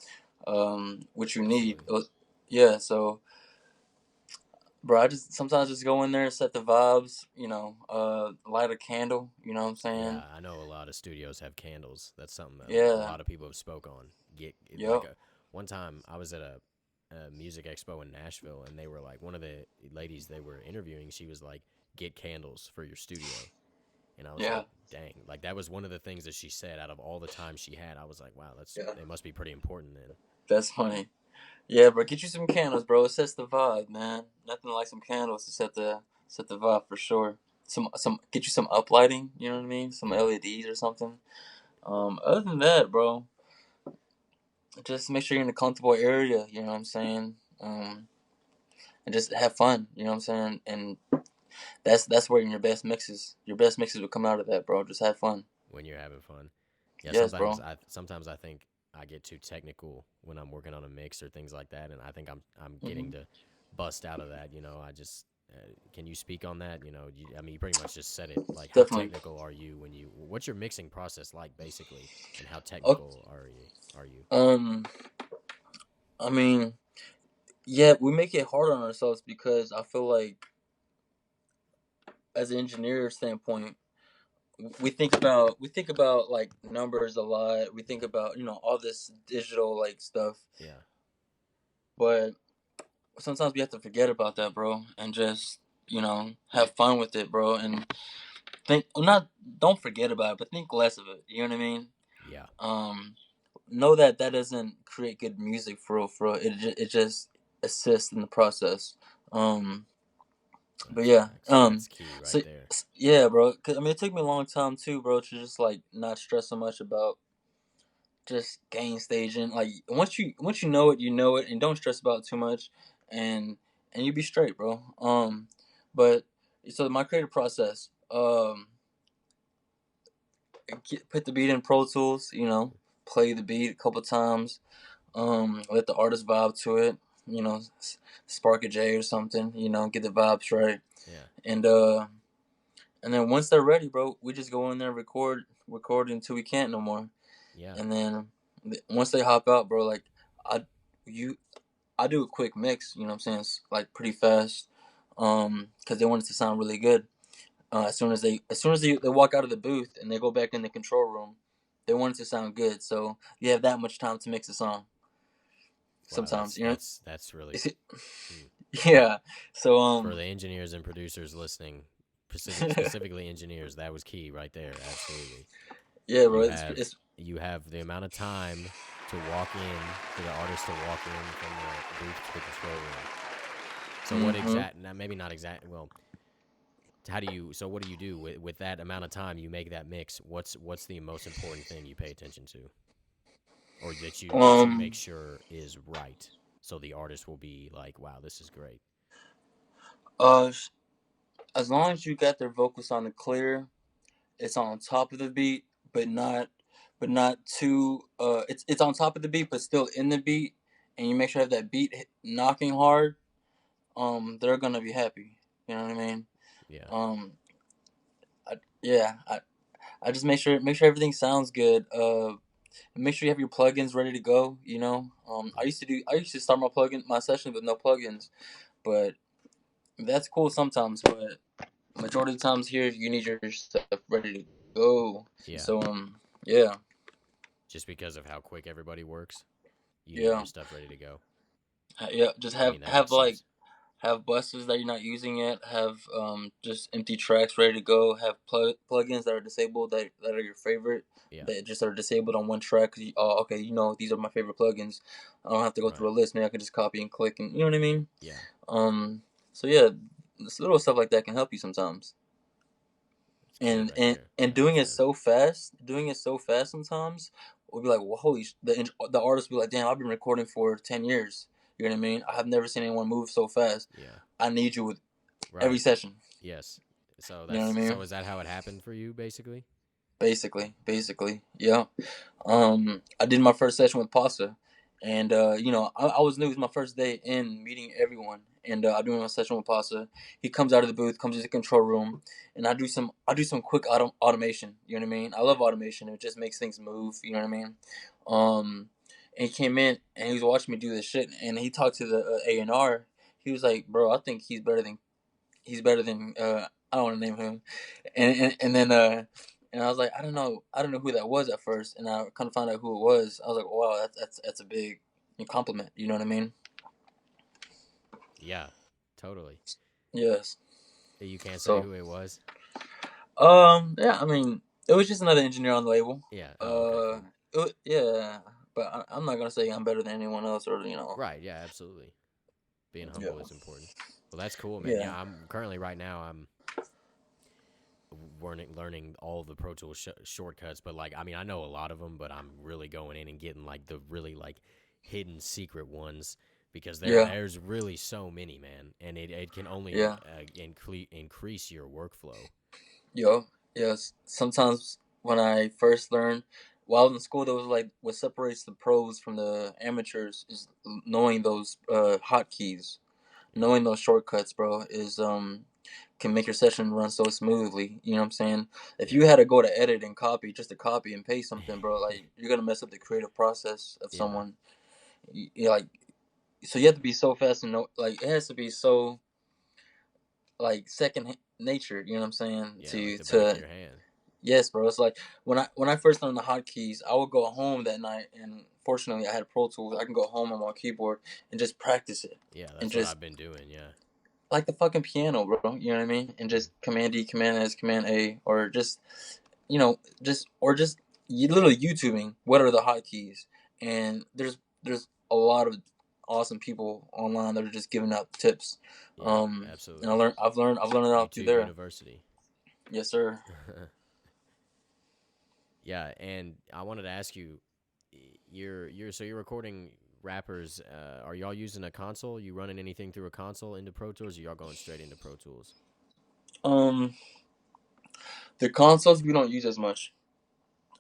Which you need. Absolutely. Yeah. So, bro, I just sometimes just go in there, set the vibes. Light a candle. You know what I'm Yeah, saying? I know a lot of studios have candles. That's something that a Yeah. lot of people have spoke on. Get like Yep. one time I was at a music expo in Nashville, and they were like, one of the ladies they were interviewing, she was like, "Get candles for your studio," and I was Yeah. like, "Dang!" Like that was one of the things that she said. Out of all the time she had, I was like, "Wow, Yeah. they must be pretty important then." That's funny. Yeah, bro, get you some candles, bro. It sets the vibe, man. Nothing like some candles to set the vibe for sure. Some get you some uplighting, you know what I mean? Some Yeah, LEDs or something. Other than that, bro, just make sure you're in a comfortable area. You know what I'm saying? And just have fun. You know what I'm saying? And that's where your best mixes will come out of that, bro. Just have fun. when you're having fun. Yeah, Yes, bro. sometimes I think I get too technical when I'm working on a mix or things like that, and I think I'm getting Hmm. to bust out of that. I just can you speak on that? I mean, you pretty much just said it. Like, how Definitely. technical are you when you? What's your mixing process like, basically, and how Oh, technical are you? Are you? um, I mean, yeah, we make it hard on ourselves because I feel like as an engineer standpoint, we think about like numbers a lot. We think about all this digital like stuff, Yeah, but sometimes we have to forget about that, bro, and just have fun with it, bro, and think not don't forget about it, but think less of it. You know what I mean? yeah, Um, know that doesn't create good music for real. For real. It just assists in the process. Um, But That's yeah, facts. That's key so right there. yeah, bro. 'Cause, I mean, it took me a long time too, bro, to just like not stress so much about just gain staging. Like once you know it, and don't stress about it too much, and you be straight, bro. But so my creative process, put the beat in Pro Tools, play the beat a couple times, let the artist vibe to it, spark a J or something, get the vibes right, Yeah. and then once they're ready, bro, we just go in there and record until we can't no more, Yeah. and then once they hop out, bro, like I you I do a quick mix, you know what I'm saying, it's like pretty fast, because they want it to sound really good. As soon as they walk out of the booth and they go back in the control room, they want it to sound good. So you have that much time to mix a song. Wow. Sometimes, you know. That's really. Hmm. Yeah. So For the engineers and producers listening, specifically engineers, that was key right there. Absolutely. yeah, bro. You It's, have it's you have the amount of time to walk in for the artist to walk in from the booth to the control room. So what mm-hmm. exact? Now maybe not exact. Well, how do you? So what do you do with that amount of time you make that mix? What's the most important thing you pay attention to, or that you make um sure is right, so the artist will be like, wow, this is great. uh as long as you got their vocal sounding clear, it's on top of the beat, but not too. It's on top of the beat, but still in the beat, and you make sure you have that beat knocking hard. They're gonna be happy. You know what I mean? Yeah. Um, yeah, I just make sure everything sounds good. Make sure you have your plugins ready to go. I Yeah. used to start my session with no plugins, but that's cool sometimes. But majority of the times here, you need your stuff ready to go. Yeah. So yeah, Just because of how quick everybody works, you need yeah, your stuff ready to go. yeah. Just I have mean, that have makes like sense. have buses that you're not using yet. Have just empty tracks ready to go. Have plugins that are disabled that are your favorite, Yeah. that just are disabled on one track. Oh, okay, these are my favorite plugins. I don't have to go Right. through a list. Maybe I can just copy and click, and you know what I mean. Yeah. Um, so yeah, this little stuff like that can help you sometimes. It's key And right and there. and I understand. doing it so fast sometimes, we'll be like, well, the artist will be like, damn, I've been recording for 10 years. You know what I mean? I have never seen anyone move so fast. Yeah. I need you with every Right. session. Yes. So You know what I mean? is that how it happened for you basically? Basically, yeah. I did my first session with Pasta, and I was new. It was my first day in meeting everyone, and I do my session with Pasta. He comes out of the booth, comes to the control room, and I do some quick automation. You know what I mean? I love automation. It just makes things move. You know what I mean? Um, and he came in and he was watching me do this shit, and he talked to the A&R. He was like, "Bro, I think he's better than I don't want to name him," and then and I was like, I don't know who that was at first, and I kind of found out who it was. I was like, wow, that's a big compliment. You know what I mean? Yeah. Totally. Yes. You can't say So who it was? yeah, I mean, it was just another engineer on the label. Yeah. Oh, okay, cool. Yeah, but I'm not gonna say I'm better than anyone else, or Right. Yeah, absolutely. Being yeah, humble is important. Well, that's cool, man. yeah, Yeah, I'm currently right now I'm learning all the Pro Tools shortcuts, but like I mean, I know a lot of them, but I'm really going in and getting like the really like hidden secret ones because yeah, there's really so many, man, and it can only yeah, increase your workflow. yo, yes. Sometimes when I first learned, while in school, there was like what separates the pros from the amateurs is knowing those hotkeys, Yeah. knowing those shortcuts, bro, is can make your session run so smoothly. You know what I'm saying? If you Yeah. had to go to edit and copy just to copy and paste something, bro, like you're gonna mess up the creative process of Yeah. someone. Like, so you have to be so fast and know, like it has to be so like second nature. You know what I'm saying? Yeah, like To the back of to your hand. yes, bro. It's like when I first learned the hotkeys, I would go home that night, and fortunately, I had Pro Tools. I can go home on my keyboard and just practice it, Yeah, and that's what just I've been doing. Yeah. like the fucking piano, bro. You know what I mean? And just Command D, Command S, Command A, or just you literally YouTubing what are the hotkeys, and there's a lot of awesome people online that are just giving out tips. Yeah, And absolutely. I've learned it all through YouTube there. University. Yes, sir. Yeah, and I wanted to ask you, you're recording rappers. Are y'all using a console? You running anything through a console into Pro Tools? Or y'all going straight into Pro Tools? Um, the consoles we don't use as much.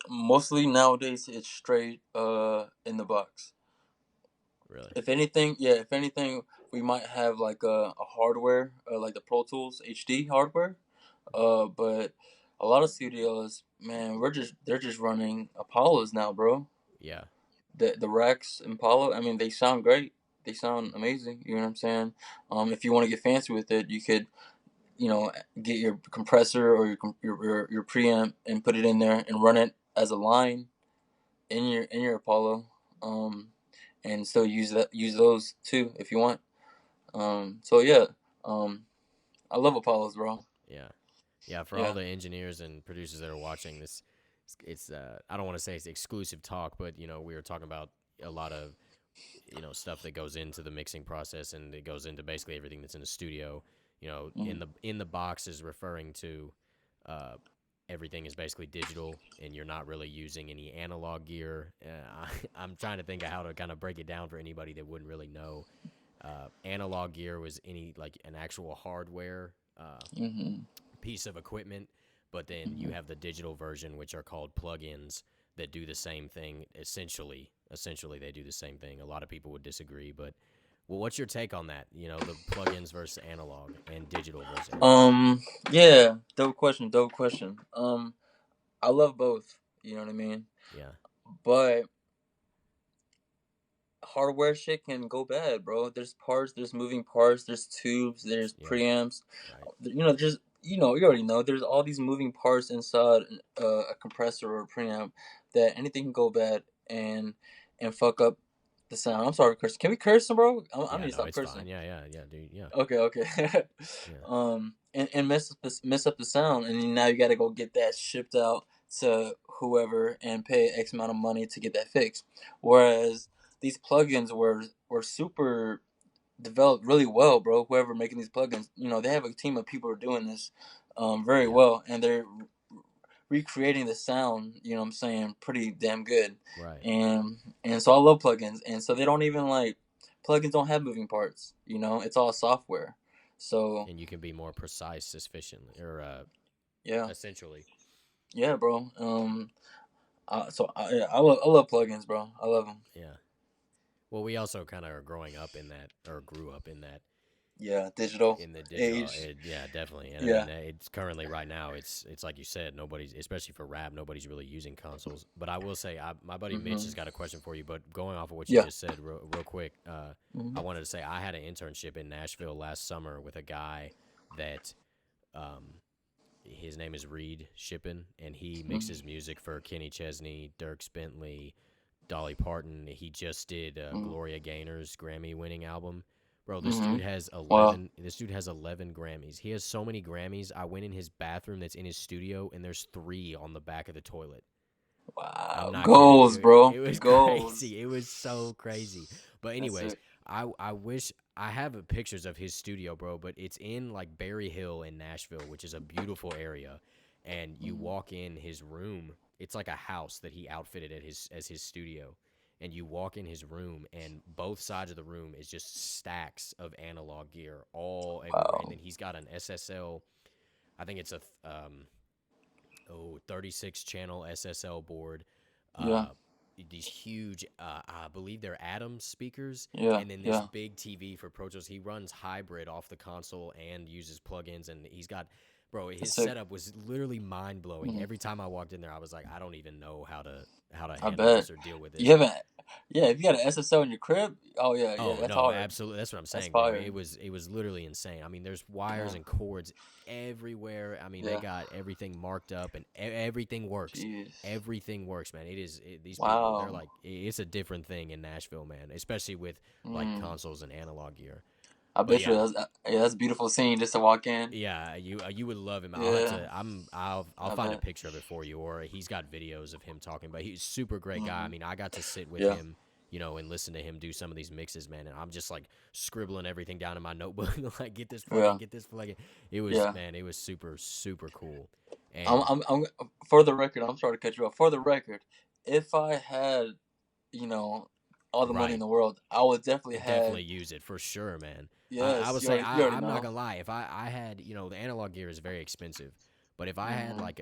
Mostly nowadays it's straight in the box. Really? If anything, yeah. If anything, we might have like a hardware, like the Pro Tools HD hardware. But a lot of studios, man, they're just running Apollos now, bro. Yeah. The Rex Impala, I mean, they sound great. They sound amazing. You know what I'm saying? If you want to get fancy with it, you could, get your compressor or your preamp and put it in there and run it as a line in your Apollo, and still use those too if you want. So yeah, um, I love Apollos, bro. Yeah. Yeah, for all Yeah. the engineers and producers that are watching this, it's I don't want to say it's exclusive talk, but we were talking about a lot of stuff that goes into the mixing process, and it goes into basically everything that's in the studio. Mm-hmm. In the box is referring to uh, everything is basically digital, and you're not really using any analog gear. I'm trying to think of how to kind of break it down for anybody that wouldn't really know. Analog gear was any like an actual hardware Mm-hmm. piece of equipment, but then you have the digital version, which are called plugins that do the same thing. Essentially, they do the same thing. A lot of people would disagree, but well, what's your take on that? The plugins versus analog and digital versus analog. Yeah, dope question, dope question. I love both. You know what I mean? Yeah, But hardware shit can go bad, bro. There's parts, there's moving parts, there's tubes, there's yeah, preamps. right. Just you already know. There's all these moving parts inside a compressor or a preamp that anything can go bad and fuck up the sound. I'm sorry, curse. Can we curse, bro? I Yeah, need to no, stop it's cursing. fine. Yeah, dude. Yeah, Okay, okay. yeah, And mess up the sound, and now you got to go get that shipped out to whoever and pay X amount of money to get that fixed. Whereas these plugins were super developed really well, bro. Whoever making these plugins, they have a team of people who are doing this, very yeah. well, and they're recreating the sound. You know what I'm saying? Pretty damn good. Right. And so I love plugins, and so they don't even like plugins don't have moving parts. It's all software. So And you can be more precise, efficiently, or yeah, essentially. yeah, bro. Yeah, I love plugins, bro. I love them. Yeah. Well, we also kind of are growing up in that, or grew up Yeah, digital in the digital. age. Yeah, definitely. And I Yeah. mean, it's currently right now. It's like you said, nobody's, especially for rap, nobody's really using consoles. But I will say, my buddy Mitch Mhm. has got a question for you. But going off of what you Yeah. just said, real quick, I Mhm. wanted to say I had an internship in Nashville last summer with a guy that, um, his name is Reed Shippen, and he Mhm. mixes music for Kenny Chesney, Dirk Bentley, Dolly Parton. He just did Mhm. Gloria Gaynor's Grammy-winning album. Bro, this dude Mhm. has Wow. 11. This dude has 11 Grammys. He has so many Grammys. I went in his bathroom that's in his studio, and there's 3 on the back of the toilet. I'm Wow. not kidding. Goals, bro. It was Goals. crazy. It was so crazy. But That's anyways, it. I wish I have pictures of his studio, bro. But it's in like Berry Hill in Nashville, which is a beautiful area. And you Mhm. walk in his room. It's like a house that he outfitted at his studio. And you walk in his room, and both sides of the room is just stacks of analog gear all everywhere. And Wow. then he's got an SSL. I think it's a 36 channel SSL board. Yeah. Uh, these huge, I believe they're Atom speakers, Yeah. and then this Yeah. big TV for Pro Tools. He runs hybrid off the console and uses plugins, and he's got, bro. That's His sick. setup was literally mind blowing. Mhm. Every time I walked in there, I was like, I don't even know how to I handle bet. this or deal with You this. haven't. Yeah. If you got an SSO in your crib, oh yeah, yeah, Oh that's no, hard. absolutely. That's what I'm That's saying, bro. fire. It was literally insane. I mean, there's wires Yeah. and cords everywhere. I mean, they Yeah. got everything marked up, and everything works. Jeez. Everything works, man. These people. They're Wow. like, it's a different thing in Nashville, man. Especially with like Mm. consoles and analog gear. I But bet you yeah, that's a beautiful scene just to walk in. yeah, you would love him. I'll have Yeah. to. I'll I find a bet. picture of it for you, or he's got videos of him talking. But he's a super great guy. I Mhm. mean, I got to sit with Yeah. him and listen to him do some of these mixes, man. And I'm just like scribbling everything down in my notebook, like get this plug in, Yeah, get this plug in. It was, yeah. man, it was super, super cool. I'm, And I'm, I'm, for the record, I'm sorry to cut you off. For the record, if I had, you know, all the money in right, the world, I would definitely have. definitely use it for sure, man. I Yes, would say you already I'm not know. gonna lie. If I had, the analog gear is very expensive, but if I had Hmm. like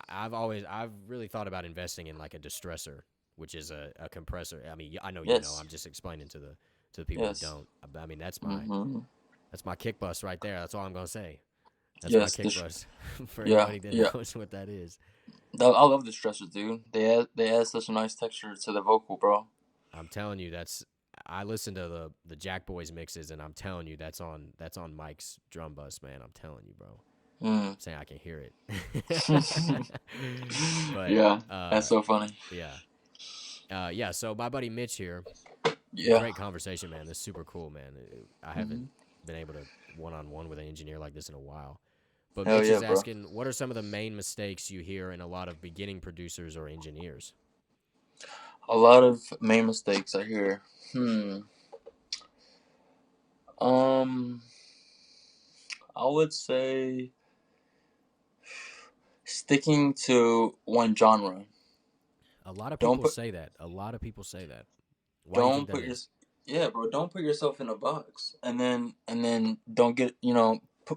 I've really thought about investing in like a distressor, which is a compressor. I mean, I know you know. Yes, I'm just explaining to the people who yes. don't. I mean, Hmm. that's my kick bus right there. That's all I'm gonna say. That's my Yes, kick bus for yeah, anybody that yeah. knows what that is. I love the stressors, dude. They add such a nice texture to the vocal, bro. I'm telling you, that's I listen to the Jack Boys mixes, and I'm telling you, that's on Mike's drum bus, man. I'm telling you, bro. Mm. Saying I can hear it. But Yeah, that's so funny. yeah, yeah. So my buddy Mitch here, Yeah. great conversation, man. This is super cool, man. I haven't Hmm. been able to one-on-one with an engineer like this in a while. But Hell Mitch yeah, is bro. asking, what are some of the main mistakes you hear in a lot of beginning producers or engineers? A lot of main mistakes I hear. Um, I would say sticking to one genre. A lot of Don't people put say that. A lot of people say that. Why do you think don't that put your is? yeah, bro. Don't put yourself in a box, and then don't get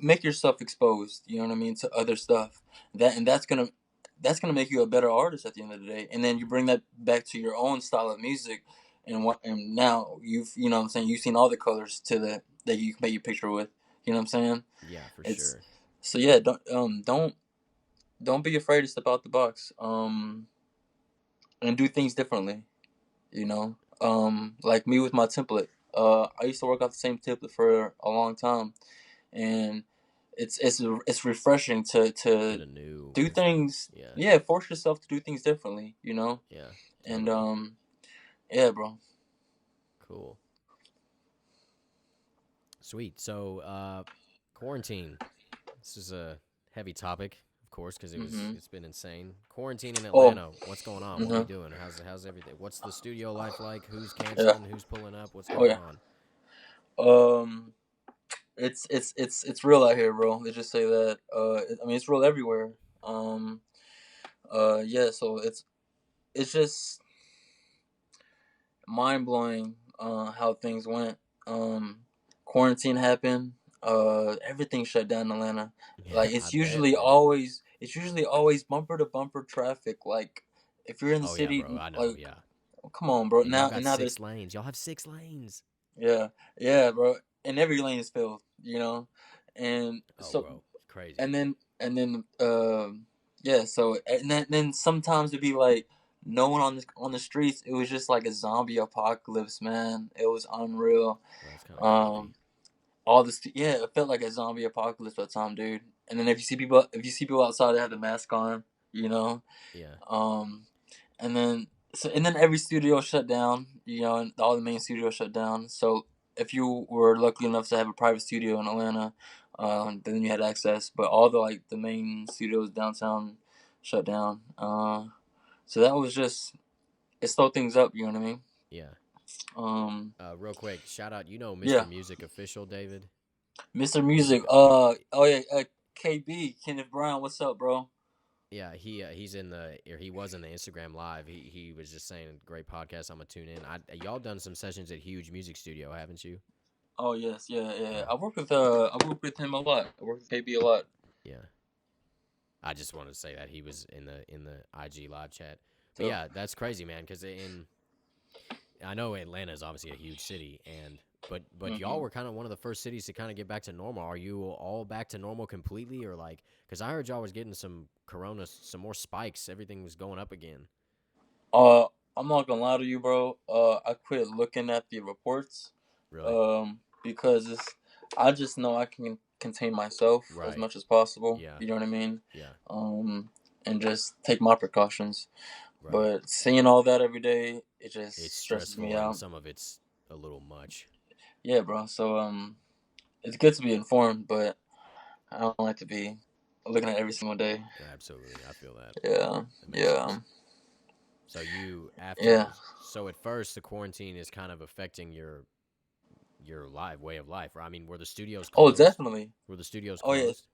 make yourself exposed. You know what I mean, to other stuff. That's gonna make you a better artist at the end of the day. And then you bring that back to your own style of music, and now what I'm saying, you've seen all the colors to that you can make your picture with. You know what I'm saying? Yeah, for It's sure. so yeah. Don't be afraid to step out the box. And do things differently. Like me with my template. I used to work off the same template for a long time, and it's refreshing Get to a new do things. yeah, Yeah, force yourself to do things differently. yeah, And totally. yeah, bro. Cool. Sweet. So, quarantine. This is a heavy topic, of course, because Mhm. it's been insane. Quarantine in Oh. Atlanta. What's going on? What we Mhm. doing? How's everything? What's the studio life like? Who's Yeah. canceling? Who's pulling up? What's Oh going yeah. on? Um. It's real out here, bro. They just say that. I mean, it's real everywhere. Um. Yeah. So it's just mind blowing how things went. Um, Quarantine happened. Everything shut down in Atlanta. Yeah, Like I it's bet, usually man. always it's usually always bumper to bumper traffic. Like if you're in the Oh yeah, city, bro. I know. like Yeah. come on, bro. And y'all Now got and now there's 6 lanes. Y'all have 6 lanes. yeah, yeah, bro. And every lane is filled. And Oh, so bro, crazy. and then yeah. So and then sometimes it'd be like no one on the streets. It was just like a zombie apocalypse, man. It was unreal. Well, that's kind of creepy. Um, yeah, it felt like a zombie apocalypse at the time, dude. And then if you see people outside, they have the mask on, you know. Yeah. Um, and then every studio shut down, and all the main studios shut down. So if you were lucky enough to have a private studio in Atlanta, then you had access. But all the main studios downtown shut down. So that was just it slowed things up. You know what I mean? Yeah. Um, Real quick, shout out. You know, yeah, Mr. Music Official, David. Mr. He's a Music. Oh yeah, KB Kenneth Brown. What's up, bro? Yeah, he's in the or he was in the Instagram live. He was just saying great podcast. I'm gonna tune in. Y'all done some sessions at Huge Music Studio, haven't you? Oh yes, yeah, yeah. Yeah, I work with him a lot. I work with KB a lot. yeah. I just wanted to say that he was in the IG live chat. But So. yeah, that's crazy, man. Because I know Atlanta is obviously a huge city, but y'all Hmm. were kind of one of the first cities to kind of get back to normal. Are you all back to normal completely, or like? Because I heard y'all was getting some corona, some more spikes. Everything was going up again. Uh, I'm not gonna lie to you, bro. I quit looking at the reports, Really? because I just know I can contain myself as Right. much as possible. Yeah. You know what I mean? Yeah. Um, and just take my precautions. Right. But seeing all that every day, it It's just stresses me stressful and out. some of it's a little much. Yeah, bro. So it's good to be informed, but I don't like to be looking at every single day. Absolutely. I feel that. Yeah, That makes yeah. sense. So you Yeah. after so at first the quarantine is kind of affecting your live way of life. Right? I mean, were the studios Oh, closed? definitely. Were the studios Oh yeah. closed?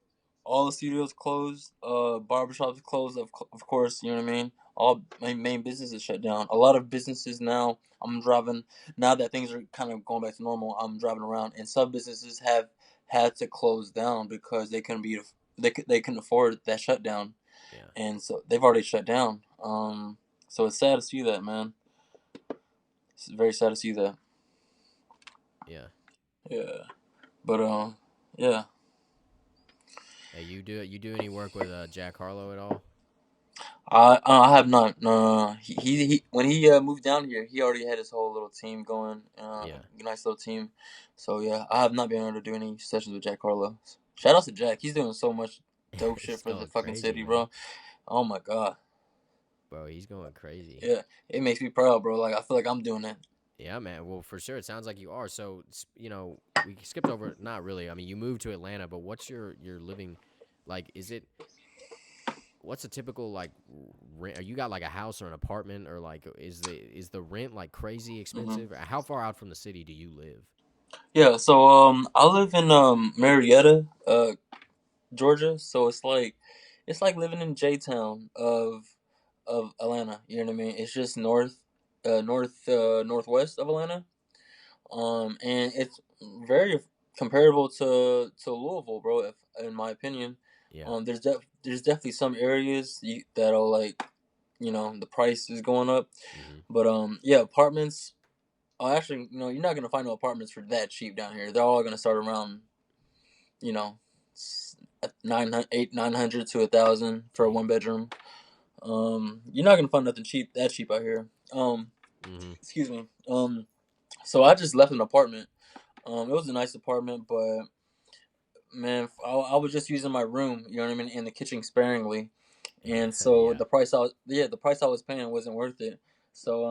All the studios closed. Barbershops closed. Of course, you know what I mean. All main businesses shut down. A lot of businesses now. I'm driving now that things are kind of going back to normal. I'm driving around, and some businesses have had to close down because they couldn't afford that shutdown, Yeah. and so they've already shut down. So it's sad to see that, man. It's very sad to see that. Yeah. Yeah, but yeah. Hey, you do any work with Jack Harlow at all? I have not. No, no, no. He when he moved down here, he already had his whole little team going. Yeah. A nice little team. So yeah, I have not been able to do any sessions with Jack Harlow. Shout out to Jack. He's doing so much dope He's shit for the going fucking crazy, city, man. bro. Oh my god. Bro, he's going crazy. Yeah, it makes me proud, bro. Like I feel like I'm doing it. Yeah, man. Well, for sure, it sounds like you are. So, we skipped over. Not really. I mean, you moved to Atlanta, but what's your living like? Is it what's a typical like rent? You got like a house or an apartment, or like is the rent like crazy Hmm. expensive? How far out from the city do you live? Yeah. So I live in Marietta, Georgia. So it's like living in J Town of Atlanta. You know what I mean? It's just northwest of Atlanta. And it's very comparable to Louisville, bro. If, in my opinion, Yeah. there's definitely some areas that'll like the price is going up, Mm-hmm. but yeah, apartments. Oh, actually, you're not gonna find no apartments for that cheap down here. They're all gonna start around you know 900 to 1,000 for a Dang. 1 bedroom. You're not gonna find nothing cheap out here. Mm-hmm. Excuse me. So I just left an apartment. It was a nice apartment, but man, I was just using my room, you know what I mean, and the kitchen sparingly, and so Yeah. the price I was paying wasn't worth it. So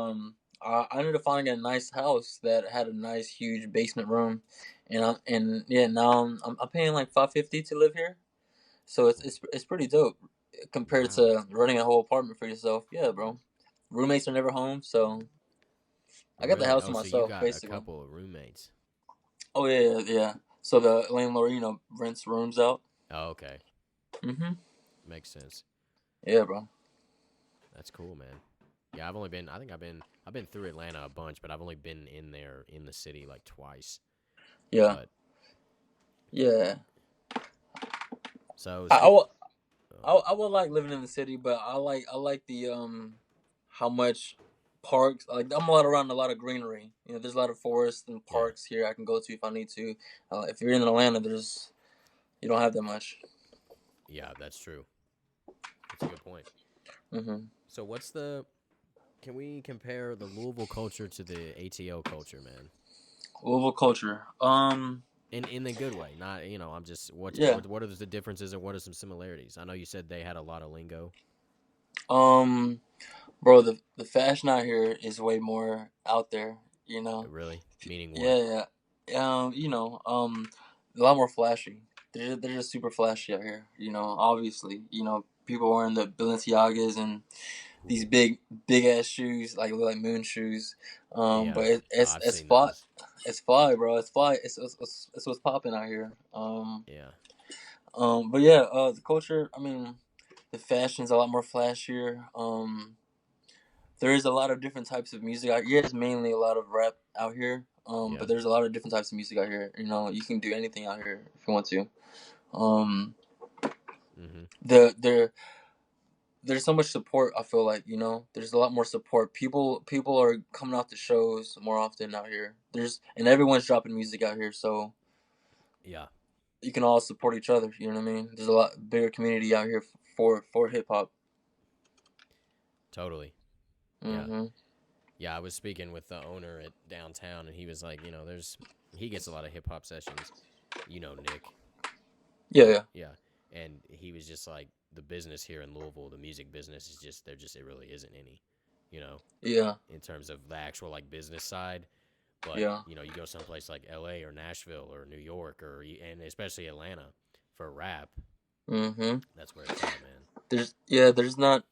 I ended up finding a nice house that had a nice huge basement room, and yeah, now I'm paying like 550 to live here, so it's pretty dope compared Wow. to renting a whole apartment for yourself. Yeah, bro. Roommates are never home, so I got the Really? house Oh, to so you myself got a basically. couple of roommates. Oh yeah, yeah. So the landlord, rents rooms out. Oh, okay. Mhm. Makes sense. Yeah, bro. That's cool, man. Yeah, I've only been. I think I've been through Atlanta a bunch, but I've only been in there in the city like twice. Yeah. But Yeah. so I, I skip. will Oh, I would like living in the city, but I like the how much parks, like I'm a lot around a lot of greenery. There's a lot of forests and yeah, parks here I can go to if I need to. If you're in Atlanta, there's you don't have that much. yeah, that's true. That's a good point. Hmm. So what's the? Can we compare the Louisville culture to the ATL culture, man? Louisville culture. In the good way, not I'm just what Yeah. what what are the differences and what are some similarities? I know you said they had a lot of lingo. Um, bro, the fashion out here is way more out there. You know. Really? Meaning what? Yeah, yeah. A lot more flashy. They're just super flashy out here. Obviously, people wearing the Balenciagas and these Ooh, big ass shoes, like look like moon shoes. yeah, But I've it's seen fly. those. It's fly, bro. It's fly. It's what's popping out here. Yeah, But yeah, the culture. I mean, the fashion's a lot more flashier. There is a lot of different types of music out here. It's mainly a lot of rap out here. yeah. But there's a lot of different types of music out here. You can do anything out here if you want to. Um, Mm-hmm. the there's so much support. I feel like there's a lot more support. People are coming out to shows more often out here. And everyone's dropping music out here, so Yeah, you can all support each other. You know what I mean? There's a lot bigger community out here for hip hop. totally. Yeah, Hmm. yeah. I was speaking with the owner at downtown, and he was like, he gets a lot of hip hop sessions. Nick. Yeah, yeah, Yeah, and he was just like the business here in Louisville, the music business is just it really isn't any, you know, yeah, in terms of the actual like business side. But yeah. you go someplace like L.A. or Nashville or New York and especially Atlanta for rap, Hmm. that's where it's at, man. There's not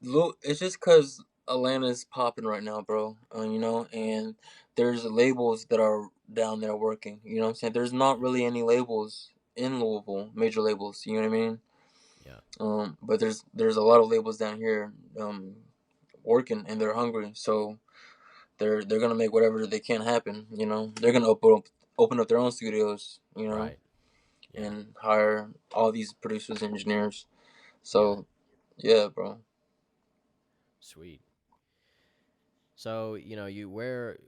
It's just because Atlanta's popping right now, bro. You know, and there's labels that are down there working. You know what I'm saying? There's not really any labels in Louisville, major labels. You know what I mean? Yeah. But there's a lot of labels down here, working, and they're hungry. So they're gonna make whatever they can happen. You know, they're gonna open up their own studios. You know, Right. Yeah. and hire all these producers, engineers. Yeah. So yeah, bro. Sweet. So, you where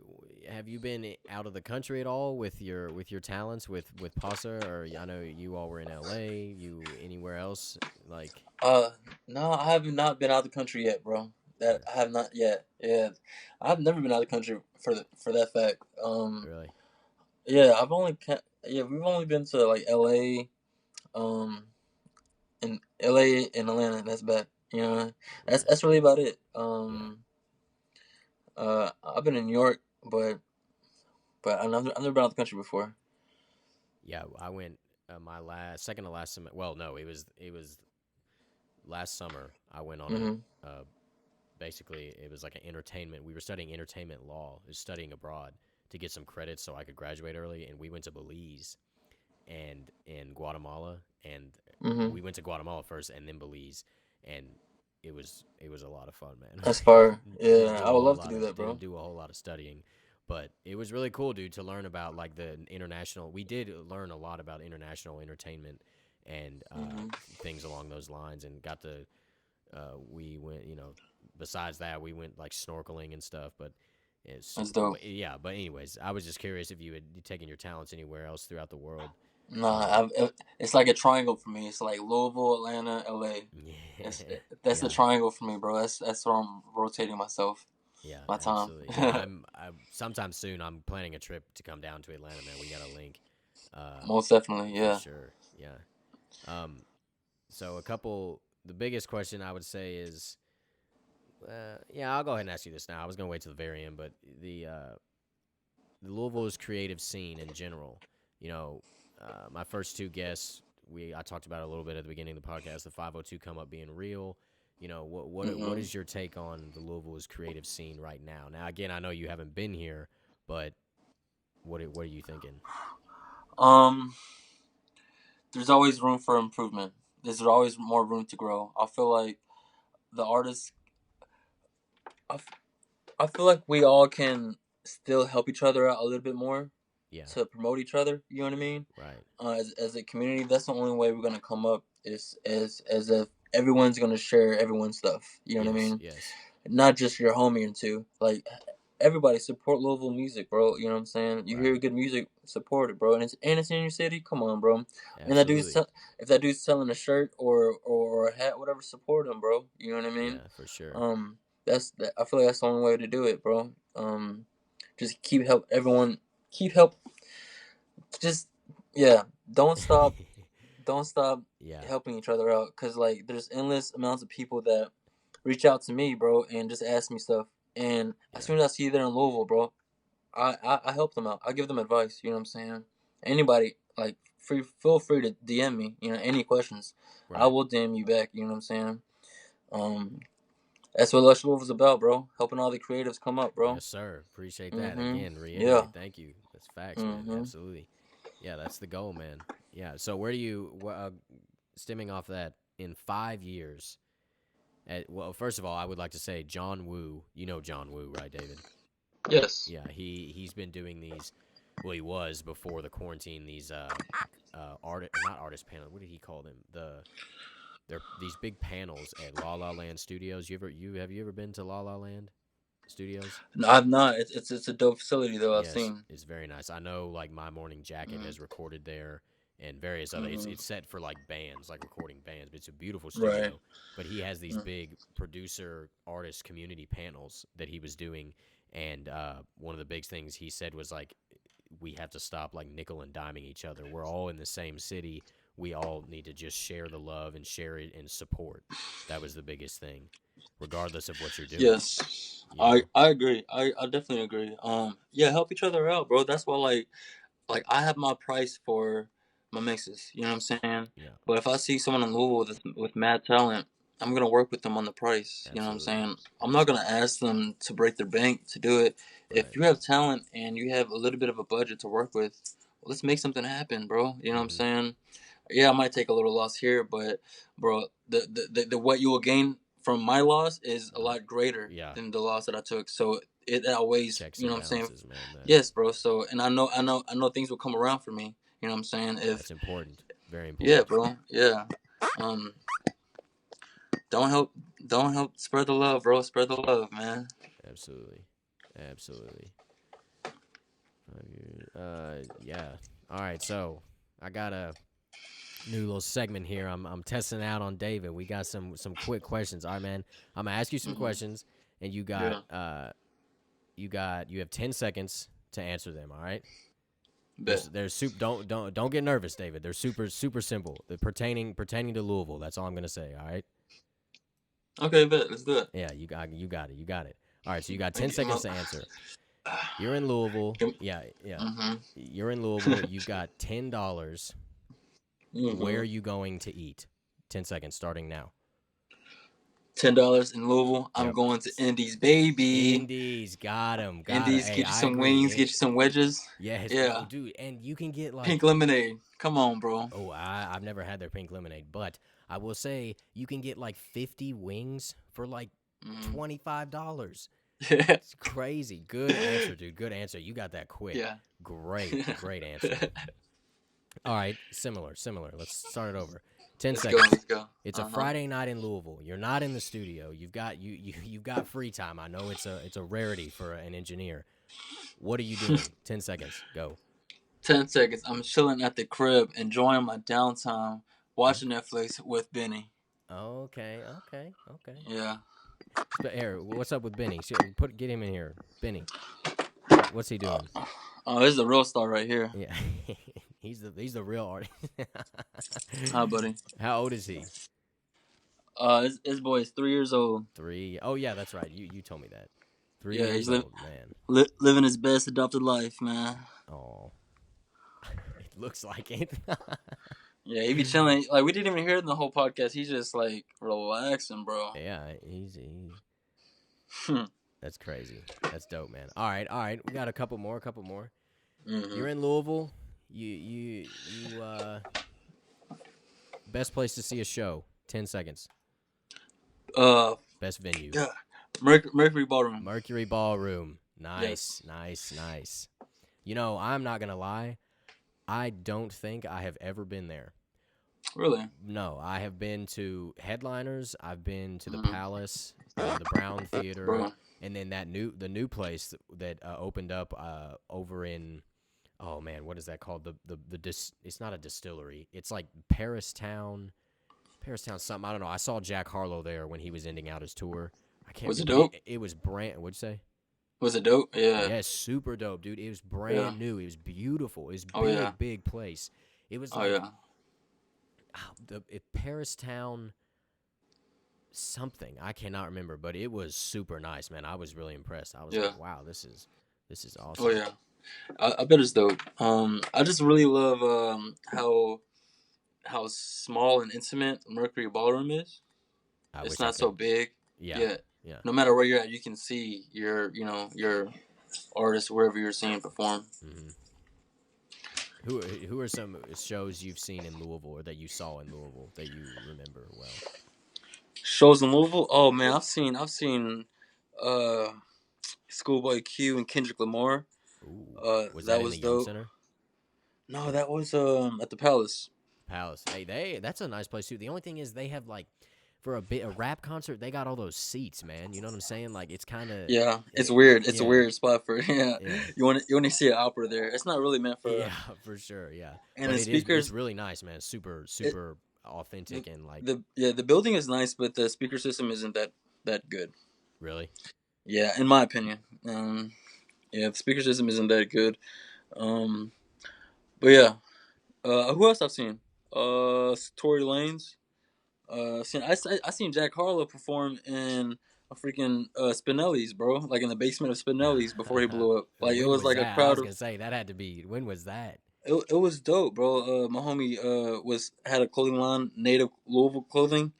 have you been out of the country at all with your talents with Pasa, or I know you all were in LA, you anywhere else like Uh, no, I have not been out of the country yet, bro. That okay, I have not yet. Yeah, I've never been out of the country for that fact. really? Yeah, yeah, we've only been to like L.A. Um, and L.A. and Atlanta. That's bad. You know, Right. that's really about it. Yeah. I've been in New York, but I've never been out of the country before. Yeah, I went my last second to last semester. Well, no, it was last summer. I went on Mm-hmm. basically it was like an entertainment. We were studying entertainment law, is studying abroad to get some credits so I could graduate early, and we went to Belize and in Guatemala, and Mm-hmm. we went to Guatemala first and then Belize, and it was a lot of fun, man. That's far. didn't Yeah, do I a would whole love to lot do of that, didn't bro. do a whole lot of studying, but it was really cool, dude, to learn about like the international. We did learn a lot about international entertainment and Mm-hmm. things along those lines, and got to we went, besides that, we went like snorkeling and stuff, but it's, That's dope. but yeah, but anyways, I was just curious if you had taken your talents anywhere else throughout the world. Nah, it's like a triangle for me. It's like Louisville, Atlanta, LA. That's Yeah, that's the yeah, triangle for me, bro. That's where I'm rotating myself, yeah, my time. absolutely. Yeah, I sometime soon I'm planning a trip to come down to Atlanta, man. We got a link, uh, Most definitely, for yeah. sure. Yeah. Um, so the biggest question I would say is, yeah, I'll go ahead and ask you this now. I was gonna wait till the very end, but the Louisville's creative scene in general. You know, my first two guests, I talked about it a little bit at the beginning of the podcast. The 502 come up being real. What Hmm. is your take on the Louisville's creative scene right now? Now, again, I know you haven't been here, but what are you thinking? Um, there's always room for improvement. There's always more room to grow. I feel like the artists. I, f- I feel like we all can still help each other out a little bit more Yeah, to promote each other. You know what I mean? right. As a community, that's the only way we're gonna come up is as if everyone's gonna share everyone's stuff. You know what I Yes, mean? yes, Not just your homie or two. Like everybody support Louisville music, bro. You know what I'm saying? You hear right. good music, support it, bro. And it's in your city. Come on, bro. And that dude's Absolutely. if that dude's selling a shirt or a hat, whatever, support him, bro. You know what I mean? Yeah, for sure. Um, I feel like that's the only way to do it, bro. Just keep help everyone. Keep help. Just yeah. Don't stop. Don't stop Yeah, helping each other out, cause like there's endless amounts of people that reach out to me, bro, and just ask me stuff. And as yeah, soon as I see you there in Louisville, bro, I help them out. I give them advice. You know what I'm saying? Anybody like feel free to DM me. You know, any questions, I right. will DM you back. You know what I'm saying? Um, that's what Lush Louisville's about, bro. Helping all the creatives come up, bro. Yes, sir. Appreciate that. Mhm. Again, Yeah. reiterate. Thank you. That's facts, man. Mhm. Absolutely. Yeah, that's the goal, man. Yeah. So stemming off that, in 5 years, well, first of all, I would like to say John Woo. You know John Woo, right, David? Yes. Yeah, he's been doing these. Well, he was before the quarantine. These not artist panel. What did he call them? They're these big panels at La La Land Studios. Have you ever been to La La Land Studios? No, I've not. It's a dope facility though. I've Yes, seen. it's very nice. I know, like My Morning Jacket Mhm. has recorded there, and various other. It's Mhm. it's set for like bands, like recording bands. But it's a beautiful Right. studio. But he has these Mm. big producer artist community panels that he was doing, and one of the big things he said was like, we have to stop like nickel and diming each other. We're all in the same city. We all need to just share the love and share it and support. That was the biggest thing, regardless of what you're doing. Yes, You know? I agree. I definitely agree. Yeah, help each other out, bro. That's why like I have my price for my mixes. You know what I'm saying? Yeah. But if I see someone in Louisville with mad talent, I'm gonna work with them on the price. You know what I'm Absolutely. saying? I'm not gonna ask them to break their bank to do it. If Right. you have talent and you have a little bit of a budget to work with, well, let's make something happen, bro. You know what I'm Mm-hmm. saying? Yeah, I might take a little loss here, but bro, the what you will gain from my loss is a lot greater Yeah. than the loss that I took. So it always, Checks you know and what I'm saying? balances, man. Yes, bro. So and I know things will come around for me. You know what I'm saying? That's important. Very Yeah, important. bro. Yeah. Um, don't help don't help spread the love, bro. Spread the love, man. Absolutely. Absolutely. 5 years. Yeah. All right. So I got a new little segment here. I'm testing out on David. We got some quick questions. All right, man. I'm gonna ask you some Hmm. questions, and Yeah. you have 10 seconds to answer them. All right. Bet. They're super. Don't get nervous, David. They're super simple. They're pertaining to Louisville. That's all I'm gonna say. All right. Okay, bet. Let's do it. Yeah, you got it. You got it. All right. So you got ten Thank you. seconds to answer. You're in Louisville. Yeah, yeah. Mm-hmm. You're in Louisville. You've got $10. Where Mm-hmm. are you going to eat? 10 seconds starting now. $10 in Louisville. I'm Yep. going to Indies, baby. Indies, got him. Indies, Hey, get you I some agree. wings, get you some wedges. Yes, yo, Yeah. dude, and you can get Pink like, lemonade. Come on, bro. oh, I've never had their pink lemonade, but I will say you can get like 50 wings for like Mm. $25. Yeah. It's crazy. Good answer, dude. Good answer. You got that quick. Yeah. Great answer. All right, similar. Let's start it over. 10 Let's seconds. go. Let's go. It's a Friday night in Louisville. You're not in the studio. You've got free time. I know it's a rarity for an engineer. What are you doing? 10 seconds. Go. 10 seconds. I'm chilling at the crib, enjoying my downtime, watching Netflix with Benny. Okay. Yeah. Here, what's up with Benny? Get him in here. Benny. What's he doing? Oh, this is the real star right here. Yeah. he's the real artist. Hi, buddy. How old is he? His boy is 3 years old. 3. Oh yeah, that's right. You told me that. 3 Yeah, years he's old, man. living his best adopted life, man. Oh. It looks like it. Yeah, he be chilling. Like, we didn't even hear it in the whole podcast. He's just like relaxing, bro. Yeah, he's Hmm. that's crazy. That's dope, man. All right. We got a couple more. Mm-hmm. You're in Louisville. You best place to see a show. 10 seconds. Best venue. God. Mercury Ballroom. Mercury Ballroom. Yes. Nice. You know, I'm not gonna lie. I don't think I have ever been there. Really? No, I have been to Headliners. I've been to the Palace, the Brown Theater, Bro. and then the new place that opened up over in, oh man, what is that called? It's not a distillery. It's like Paris Town something. I don't know. I saw Jack Harlow there when he was ending out his tour. I can't. Was it remember. dope? It was brand. What'd you say? Was it dope? Yeah. Yeah, super dope, dude. It was brand new. It was beautiful. It was big place. It was like Paris Town something. I cannot remember, but it was super nice, man. I was really impressed. I was like, wow, this is awesome. Oh yeah, I bet it's dope. I just really love how small and intimate Mercury Ballroom is. It's not so big. Yeah. No matter where you're at, you can see your artist wherever you're seeing perform. Mm-hmm. Who are some shows you've seen in Louisville or that you saw in Louisville that you remember well? Shows in Louisville? Oh man, I've seen Schoolboy Q and Kendrick Lamar. Ooh. Was that in the dope. Young Center? No, that was at the Palace. Hey, that's a nice place too. The only thing is they have like for a rap concert, they got all those seats, man. You know what I'm saying? Like it's kind of it's weird. It's a weird spot for You want to see an opera there. It's not really meant for for sure. Yeah, and but the speakers. It's really nice, man. Super authentic and like the building is nice, but the speaker system isn't that good. Really? Yeah, in my opinion. The speaker system isn't that good. But yeah, who else I've seen? Tory Lanez. I seen Jack Harlow perform in a freaking Spinelli's, bro. Like in the basement of Spinelli's before he blew up. Like it was like that? a crowd. I was gonna say that had to be. When was that? It was dope, bro. My homie had a clothing line, native Louisville clothing,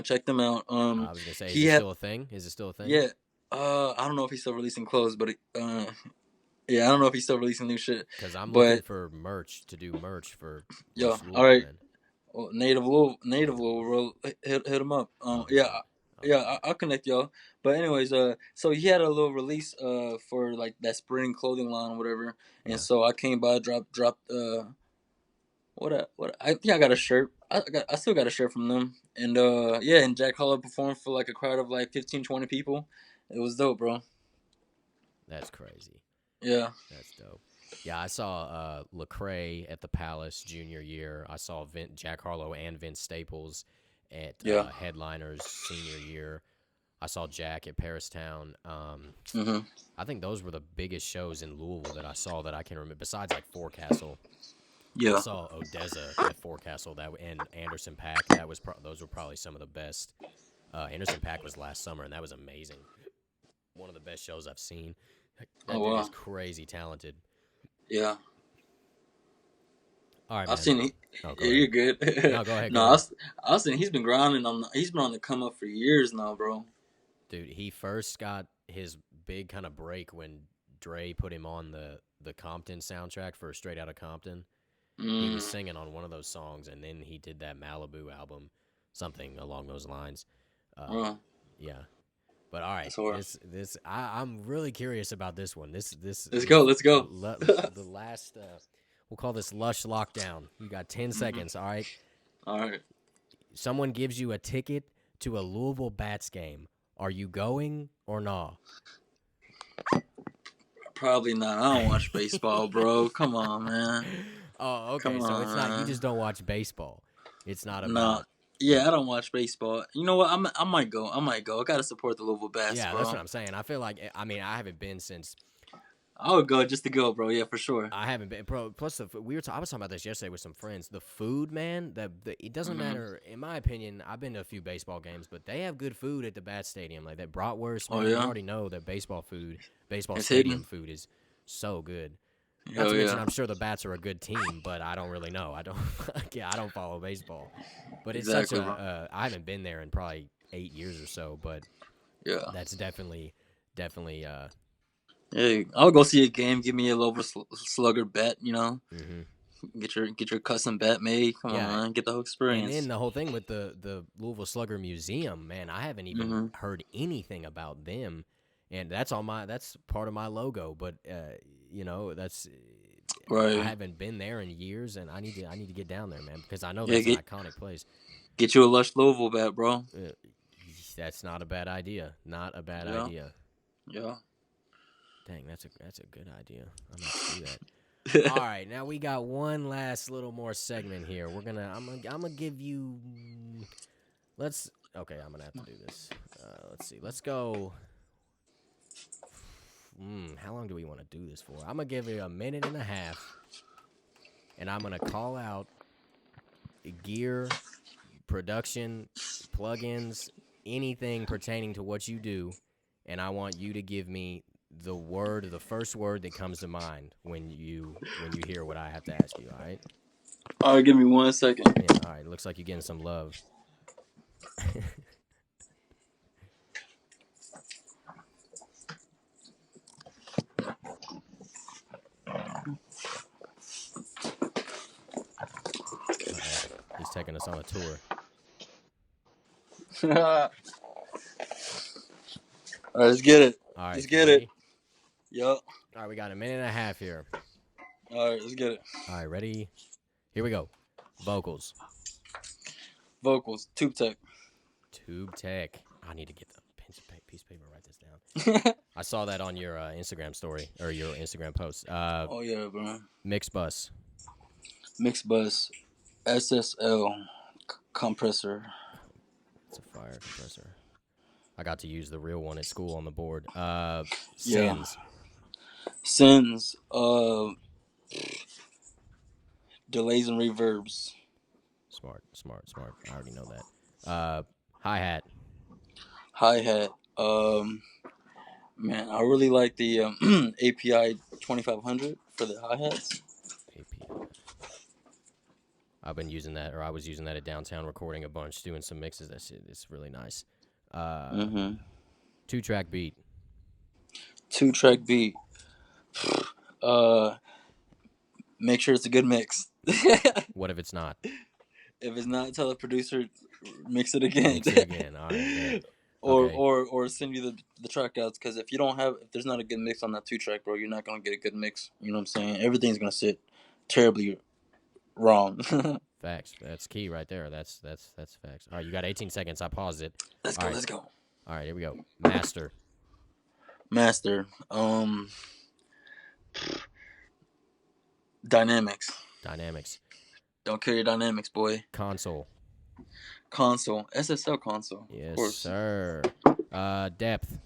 check them out. I was gonna say, is He it had still a thing? Is it still a thing? yeah. I don't know if he's still releasing clothes, but yeah, I don't know if he's still releasing new shit. Because I'm looking But for merch to do merch for yo, Lush all Louisville, right. man. Well, native Louisville, hit him up. Okay, Yeah, bet. Okay, yeah, bet. I'll connect y'all. But anyways, so he had a little release for like that spring clothing line or whatever, and Yeah. so I came by, dropped what I think I got a shirt. I still got a shirt from them, and yeah, and Jack Harlow performed for like a crowd of like 15, 20 people. It was dope, bro. That's crazy. Yeah, That's dope. Yeah, I saw Lecrae at the Palace junior year. I saw Jack Harlow and Vince Staples at yeah. Headliners senior year. I saw Jack at Paris Town. Mhm. I think those were the biggest shows in Louisville that I saw that I can remember. Besides like Forecastle, I Yeah. saw Odessa at Forecastle and Anderson Paak. Those were probably some of the best. Anderson Paak was last summer, and that was amazing. One of the best shows I've seen. Oh That dude is wow. crazy talented. Yeah. All right, I've man. seen it. Oh, go Yeah, ahead. you're good. No, go ahead. Go No, ahead. I seen he's been grinding on. He's been on the come up for years now, bro. Dude, he first got his big kind of break when Dre put him on the Compton soundtrack for Straight Outta Compton. He was Mm. singing on one of those songs, and then he did that Malibu album, something along those lines. Uh, yeah. But all right, That's hard. I'm really curious about this one. Let's go. Let's go. The last we'll call this Lush Lockdown. You got 10 Mhm. seconds. All right. All right. Someone gives you a ticket to a Louisville Bats game. Are you going or not? Probably not. I don't watch baseball, bro. Come on, man. Oh, okay. Come So it's on, not you man. just don't watch baseball. It's not Nah. about the Yeah, I don't watch baseball. You know what? I might go. I might go. I gotta support the Louisville Bats, yeah. That's what bro. I'm saying. I feel like I haven't been since I would go just to go, bro. Yeah, for sure. I haven't been. Bro, plus I was talking about this yesterday with some friends. The food, man. It doesn't Hmm. matter. In my opinion, I've been to a few baseball games, but they have good food at the Bat Stadium. Like that bratwurst, Oh man. You yeah, already know that baseball it's stadium hidden. food is so good. Not Hell to mention, yeah. I'm sure the Bats are a good team, but I don't really know. I don't. Yeah, I don't follow baseball. But it's such Exactly, bro. I haven't been there in probably 8 years or so. But Yeah. that's definitely. Hey, I'll go see a game. Give me a Louisville Slugger bet. You know, Mhm. get your custom bet made. Come on, Yeah, man. Get the whole and then experience. the whole thing with the Louisville Slugger Museum, man, I haven't even Hmm. heard anything about them, and that's part of my logo. But I Right. haven't been there in years, and I need to get down there, man, because I know Yeah. that's an iconic place. Get you a Lush Louisville bet, bro. Uh, that's not a bad idea. Not a bad Yeah. idea. Yeah. Dang, that's a good idea. I'm gonna have to do that. All right, now we got one last little more segment here. I'm gonna give you. I'm gonna have to do this. Let's see. Let's go. How long do we want to do this for? I'm gonna give you a minute and a half, and I'm gonna call out gear, production, plugins, anything pertaining to what you do, and I want you to give me the first word that comes to mind when you hear what I have to ask you. All right? All right, give me 1 second. Yeah. All right. Looks like you're getting some love. Uh-oh. He's taking us on a tour. All right, let's get it. All right. Let's You get it. ready? Yep. All right. We got a minute and a half here. All right, let's get it. All right. Ready? Here we go. Vocals. Vocals. Tube Tech. Tube Tech. I need to get the piece of paper. Write this down. I saw that on your Instagram story or your Instagram post. Oh yeah, bro. Mix bus. Mix bus. SSL compressor. It's a fire compressor. I got to use the real one at school on the board. Yeah. Sins. Sins. Delays and reverbs. Smart. I already know that. Hi-hat. Hi-hat. Man, I really like the API 2500 for the hi-hats. API. I've been using that, or I was using that at downtown, recording a bunch, doing some mixes. That shit is really nice. 2-track beat. 2-track beat. Make sure it's a good mix. What if it's not? If it's not, tell the producer mix it again. Mix it again. All right, man. Okay. Or send you the track outs, because if there's not a good mix on that 2-track, bro, you're not gonna get a good mix. You know what I'm saying? Everything's gonna sit terribly wrong. Facts. That's key right there. That's facts. All right, you got 18 seconds. I paused it. Let's go. Let's go. All right, here we go. Master. Dynamics. Don't kill your dynamics, boy. Console. SSL console. Yes, of course. sir. Depth.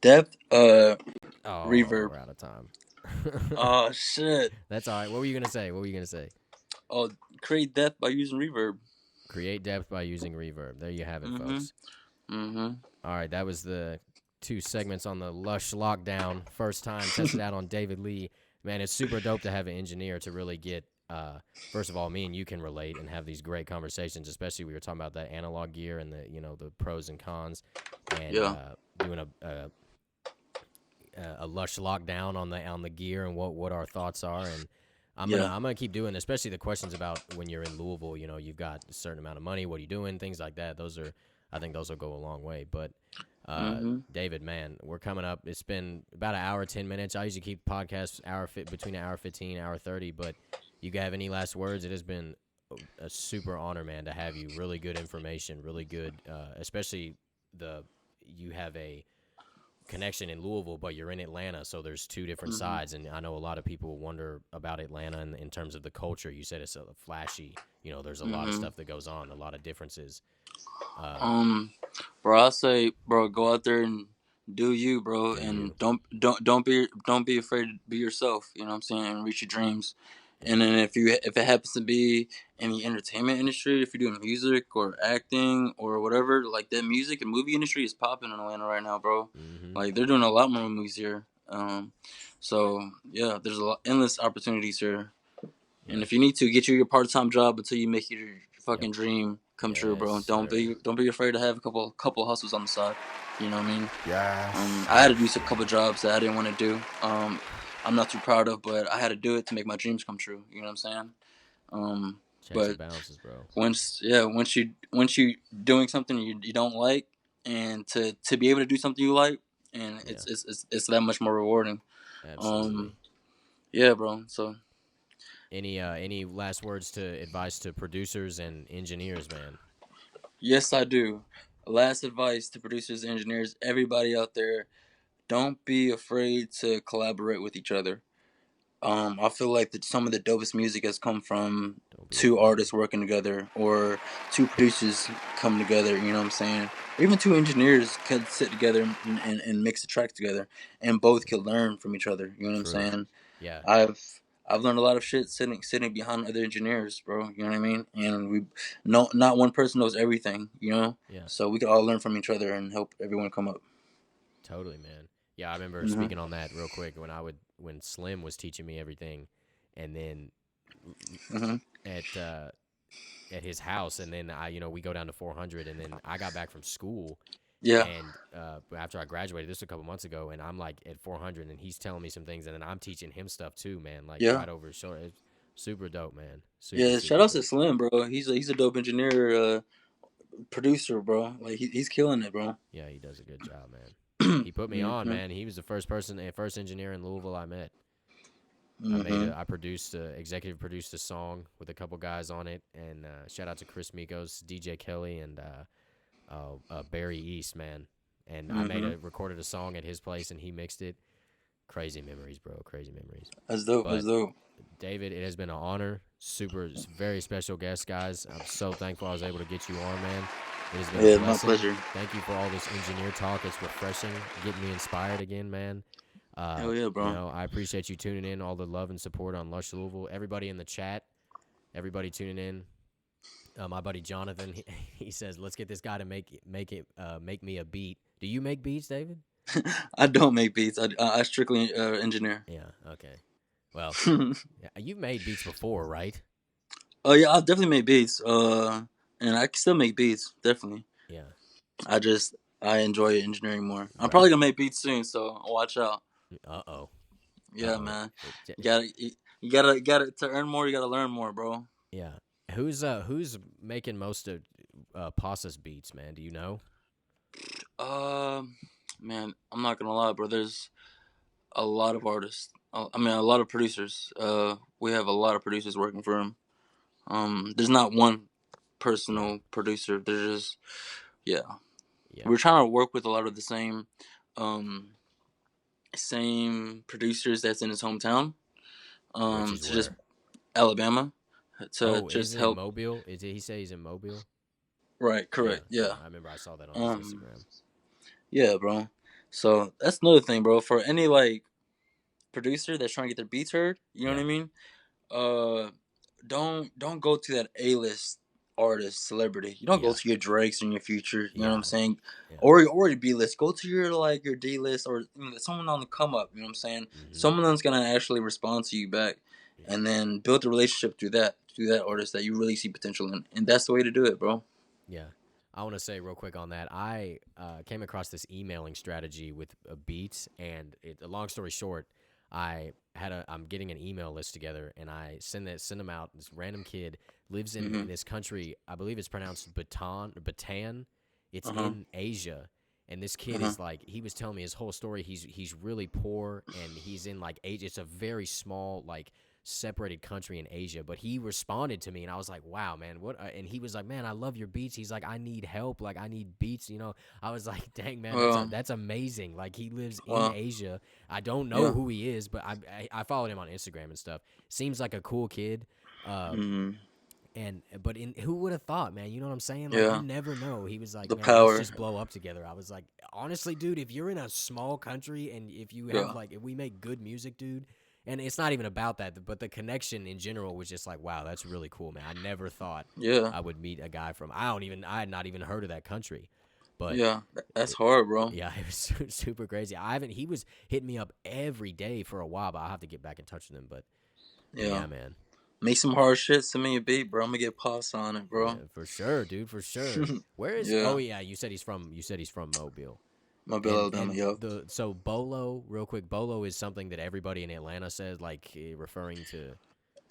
Reverb. We're out of time. Oh shit. That's all right. What were you gonna say? Oh, create depth by using reverb. Create depth by using reverb. There you have it, folks. All right, that was the 2 segments on the Lush lockdown. First time tested out on David Lee. Man, it's super dope to have an engineer to really get. First of all, me and you can relate and have these great conversations. Especially we were talking about that analog gear and the pros and cons, and doing a Lush lockdown on the gear and what our thoughts are. And I'm gonna keep doing, especially the questions about when you're in Louisville. You've got a certain amount of money. What are you doing? Things like that. I think those will go a long way. But David, man, we're coming up. It's been about an hour, 10 minutes. I usually keep podcasts between an hour 15, hour 30. But you have any last words? It has been a super honor, man, to have you. Really good information, really good, especially you have a connection in Louisville, but you're in Atlanta, so there's 2 different sides. And I know a lot of people wonder about Atlanta in terms of the culture. You said it's a flashy. There's a lot of stuff that goes on, a lot of differences. Bro, I say, bro, go out there and do you, bro, and don't be afraid to be yourself. You know what I'm saying? And reach your dreams. And then if it happens to be in the entertainment industry, if you're doing music or acting or whatever, like that music and movie industry is popping in Atlanta right now, bro. Like they're doing a lot more movies here. So yeah, there's endless opportunities here. And if you need to, get you your part-time job until you make your fucking dream come true, bro. Don't be afraid to have a couple hustles on the side. You know what I mean? Yeah. I had to do a couple jobs that I didn't want to do. I'm not too proud of, but I had to do it to make my dreams come true. You know what I'm saying? Checks and balances, bro. Once you doing something you don't like, and to be able to do something you like, and it's that much more rewarding. Absolutely. Yeah, bro. So. Any last words to advice to producers and engineers, man? Yes, I do. Last advice to producers, engineers, everybody out there: don't be afraid to collaborate with each other. I feel like some of the dopest music has come from 2 artists working together, or 2 producers coming together. You know what I'm saying? Or even 2 engineers could sit together and mix the tracks together, and both could learn from each other. You know what I'm saying? Yeah. I've learned a lot of shit sitting behind other engineers, bro. You know what I mean? And not one person knows everything, Yeah. So we could all learn from each other and help everyone come up. Totally, man. Yeah, I remember speaking on that real quick when Slim was teaching me everything, and then at his house, and then we go down to 400, and then I got back from school. Yeah. And after I graduated, this was a couple months ago, and I'm like at 400, and he's telling me some things, and then I'm teaching him stuff too, man. Like right over his shoulder. It's super dope, man. Shout out to Slim, bro. He's a dope engineer, producer, bro. Like he's killing it, bro. Yeah, he does a good job, man. He put me on, man. He was the first engineer in Louisville I met. I executive produced a song with a couple guys on it, and shout out to Chris Mikos, DJ Kelly, and Barry East, man. And I recorded a song at his place, and he mixed it. Crazy memories, bro. Crazy memories. That's dope. David, it has been an honor. Very special guest, guys. I'm so thankful I was able to get you on, man. It has been a blessing. My pleasure. Thank you for all this engineer talk. It's refreshing, getting me inspired again, man. Hell yeah, bro. I appreciate you tuning in, all the love and support on Lush Louisville. Everybody in the chat, everybody tuning in. My buddy Jonathan, he says, "Let's get this guy to make me a beat." Do you make beats, David? I don't make beats. I strictly engineer. Yeah. Okay. Well, you've made beats before, right? Oh yeah, I'll definitely make beats. And I can still make beats, definitely. Yeah. I just I enjoy engineering more. I'm Right. probably gonna make beats soon, so watch out. Uh-oh. Yeah, Uh-oh. man. You gotta to earn more. You gotta learn more, bro. Yeah. Who's making most of Passa's beats, man? Do you know? Um, man, I'm not gonna lie, bro. There's a lot of artists. I mean, a lot of producers. We have a lot of producers working for him. There's not one Yeah. personal producer. There's just yeah. Yeah. We're trying to work with a lot of the um, same producers that's in his hometown. Which is To just where? Alabama, to Oh, is just it in help. Mobile? Is it he say he's in Mobile? Right, Yeah, correct, yeah. yeah. I remember I saw that on his Um, Instagram. yeah, bro. So that's another thing, bro. For any like producer that's trying to get their beats heard, you know what Yeah. I mean? Uh, don't go to that A-list artist celebrity. You don't go Yeah. to your Drakes and your Futures. You know what I'm Yeah. saying? Yeah. Or your B-list. Go to your like your D-list or someone on the come up. You know what I'm saying? Mhm. Someone that's gonna actually respond to you back, Yeah. and then build a relationship through that artist that you really see potential in, and that's the way to do it, bro. Yeah. I want to say real quick on that. I came across this emailing strategy with beats, and long story short, I'm getting an email list together, and I send them out. This random kid lives in Mhm. this country. I believe it's pronounced Batan. It's Uh huh. in Asia, and this Uh kid huh. is like he was telling me his whole story. He's really poor, and he's in like Asia. It's a very small like separated country in Asia, but he responded to me and I was like, wow, man, what? And he was like, man, I love your beats. He's like, I need help. Like, I need beats, you know? I was like, dang, man, Well, that's amazing. Like, he lives in well, Asia. I don't know yeah. who he is, but I followed him on Instagram and stuff. Seems like a cool kid. Mhm. But who would have thought, man? You know what I'm saying? Like, you Yeah. never know. He was like, The man, let's power. just blow up together. I was like, honestly, dude, if you're in a small country and if you have Yeah. like, if we make good music, dude, and it's not even about that, but the connection in general was just like, wow, that's really cool, man. I never thought Yeah. I would meet a guy from, I had not even heard of that country, but Yeah. That's it, hard, bro. yeah, it was super crazy. He was hitting me up every day for a while, but I'll have to get back in touch with him. But Yeah. yeah, man. Make some hard shit. Send me a beat, bro. I'm gonna get pause on it, bro. Yeah, for sure, dude, for sure. Where is? Oh Yeah. yeah, you said he's from Mobile. Mobile, And Alabama. Yup. so Bolo, real quick, Bolo is something that everybody in Atlanta says, like referring to.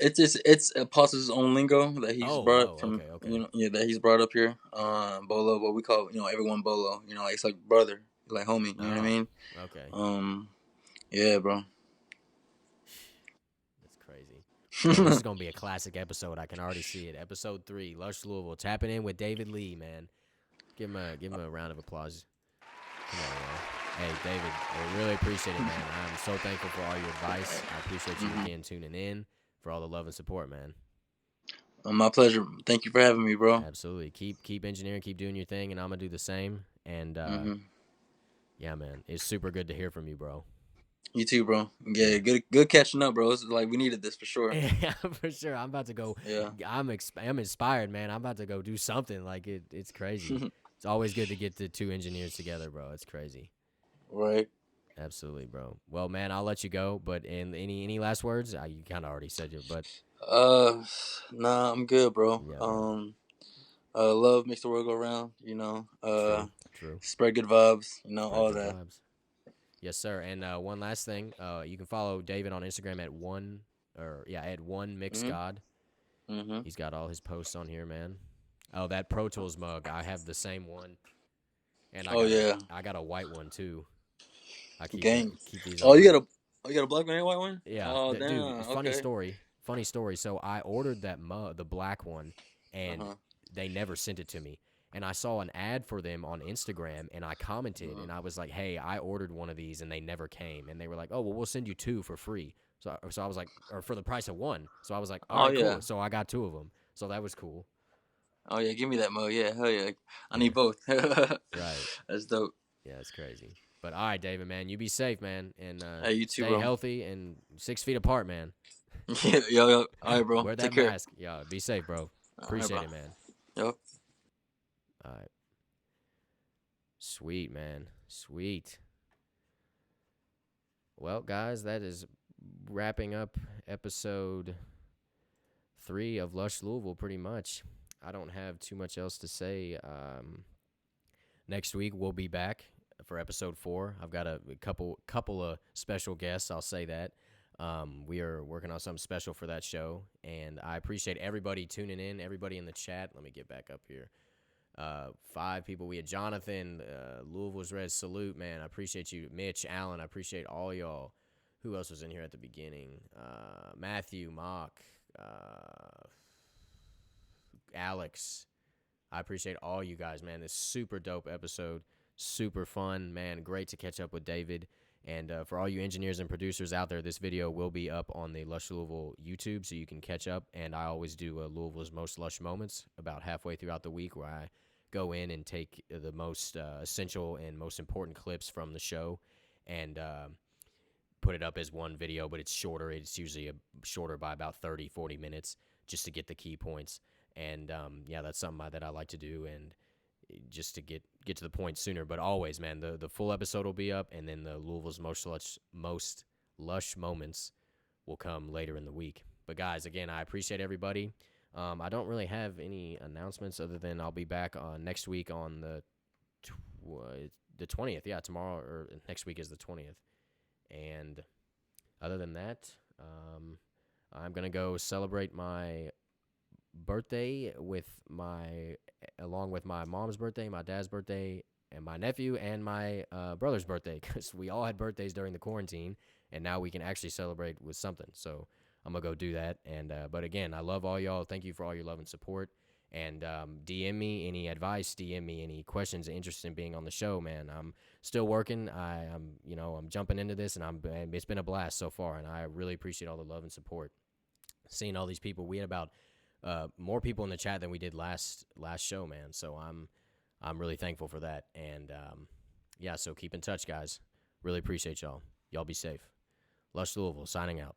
It's Pause's own lingo that he's Oh, brought up oh, from okay, okay, yeah, that he's brought up here. Bolo, what we call everyone Bolo. Like it's like brother, like homie. You know what I oh, mean? okay. Um, yeah, bro. That's crazy. Yo, this is gonna be a classic episode. I can already see it. Episode 3, Lush Louisville, tapping in with David Lee, man. Give him a round of applause. Come on, man. Hey, David, I really appreciate it, man. I'm so thankful for all your advice. I appreciate you Mhm. again tuning in for all the love and support, man. My pleasure. Thank you for having me, bro. Absolutely. Keep engineering, keep doing your thing, and I'm gonna do the same. And Hmm. yeah, man, it's super good to hear from you, bro. You too, bro. Yeah, Yeah. good catching up, bro. It's like we needed this for sure. Yeah, for sure. I'm about to go. Yeah. I'm inspired, man. I'm about to go do something. Like it's crazy. It's always good to get the two engineers together, bro. It's crazy. Right. Absolutely, bro. Well, man, I'll let you go. But in any last words? You kind of already said it, but Uh, nah, I'm good, bro. yeah, bro. Love makes the world go round. True, true. Spread good vibes. Spread All good that. vibes. Yes, sir. And one last thing, you can follow David on Instagram at one mix Mhm. god. Mhm. He's got all his posts on here, man. Oh, that Pro Tools mug, I have the same one, and Oh yeah. I got a white one too. I Gang. keep these Oh, on my. you got a black man and white one? Yeah, Oh dude. damn. Okay. Funny story. So I ordered that mug, the black one, Uh and huh. they never sent it to me. And I saw an ad for them on Instagram, and I commented, Uh-huh. and I was like, "Hey, I ordered one of these, and they never came." And they were like, "Oh, well, we'll send you 2 for free." So I was like, or for the price of one. So I was like, "All Oh right, yeah. cool." So I got 2 of them. So that was cool. Oh yeah. Give me that mug. Yeah. Hell yeah. I Yeah, need both. right. That's dope. Yeah, it's crazy. But all right, David, man, you be safe, man, and Hey, you too, stay bro. healthy and 6 feet apart, man. Yeah. Yo. All right, bro. Wear that Take care. mask. Yeah, be safe, bro. All right, Appreciate bro. it, man. Yo. All right. Sweet, man. Sweet. Well, guys, that is wrapping up episode 3 of Lush Louisville, pretty much. I don't have too much else to say. Next week we'll be back for episode 4. I've got a couple of special guests. I'll say that. We are working on something special for that show, and I appreciate everybody tuning in. Everybody in the chat. Let me get back up here. 5 people. We had Jonathan, Louisville's Red. Salute, man. I appreciate you, Mitch, Allen. I appreciate all y'all. Who else was in here at the beginning? Matthew, Mock, Alex. I appreciate all you guys, man. This super dope episode, super fun, man. Great to catch up with David. And for all you engineers and producers out there, this video will be up on the Lush Louisville YouTube, so you can catch up. And I always do Louisville's Most Lush Moments about halfway throughout the week, where I go in and take the most essential and most important clips from the show and put it up as one video, but it's shorter. It's usually shorter by about 30, 40 minutes just to get the key points. And, yeah, that's something that I like to do, and just to get to the point sooner. But always, man, the full episode will be up, and then the Louisville's most lush moments will come later in the week. But, guys, again, I appreciate everybody. I don't really have any announcements other than I'll be back next week on the 20th. Yeah, tomorrow or next week is the 20th. And other than that, I'm going to go celebrate my birthday along with my mom's birthday, my dad's birthday, and my nephew and my brother's birthday, because we all had birthdays during the quarantine, and now we can actually celebrate with something. So I'm going to go do that. And but again, I love all y'all. Thank you for all your love and support. And DM me any advice, DM me any questions, interested in being on the show, man. I'm still working. I'm jumping into this, and it's been a blast so far, and I really appreciate all the love and support. Seeing all these people, we had about more people in the chat than we did last show, man. So I'm really thankful for that. And yeah, so keep in touch, guys. Really appreciate y'all. Y'all be safe. Lush Louisville signing out.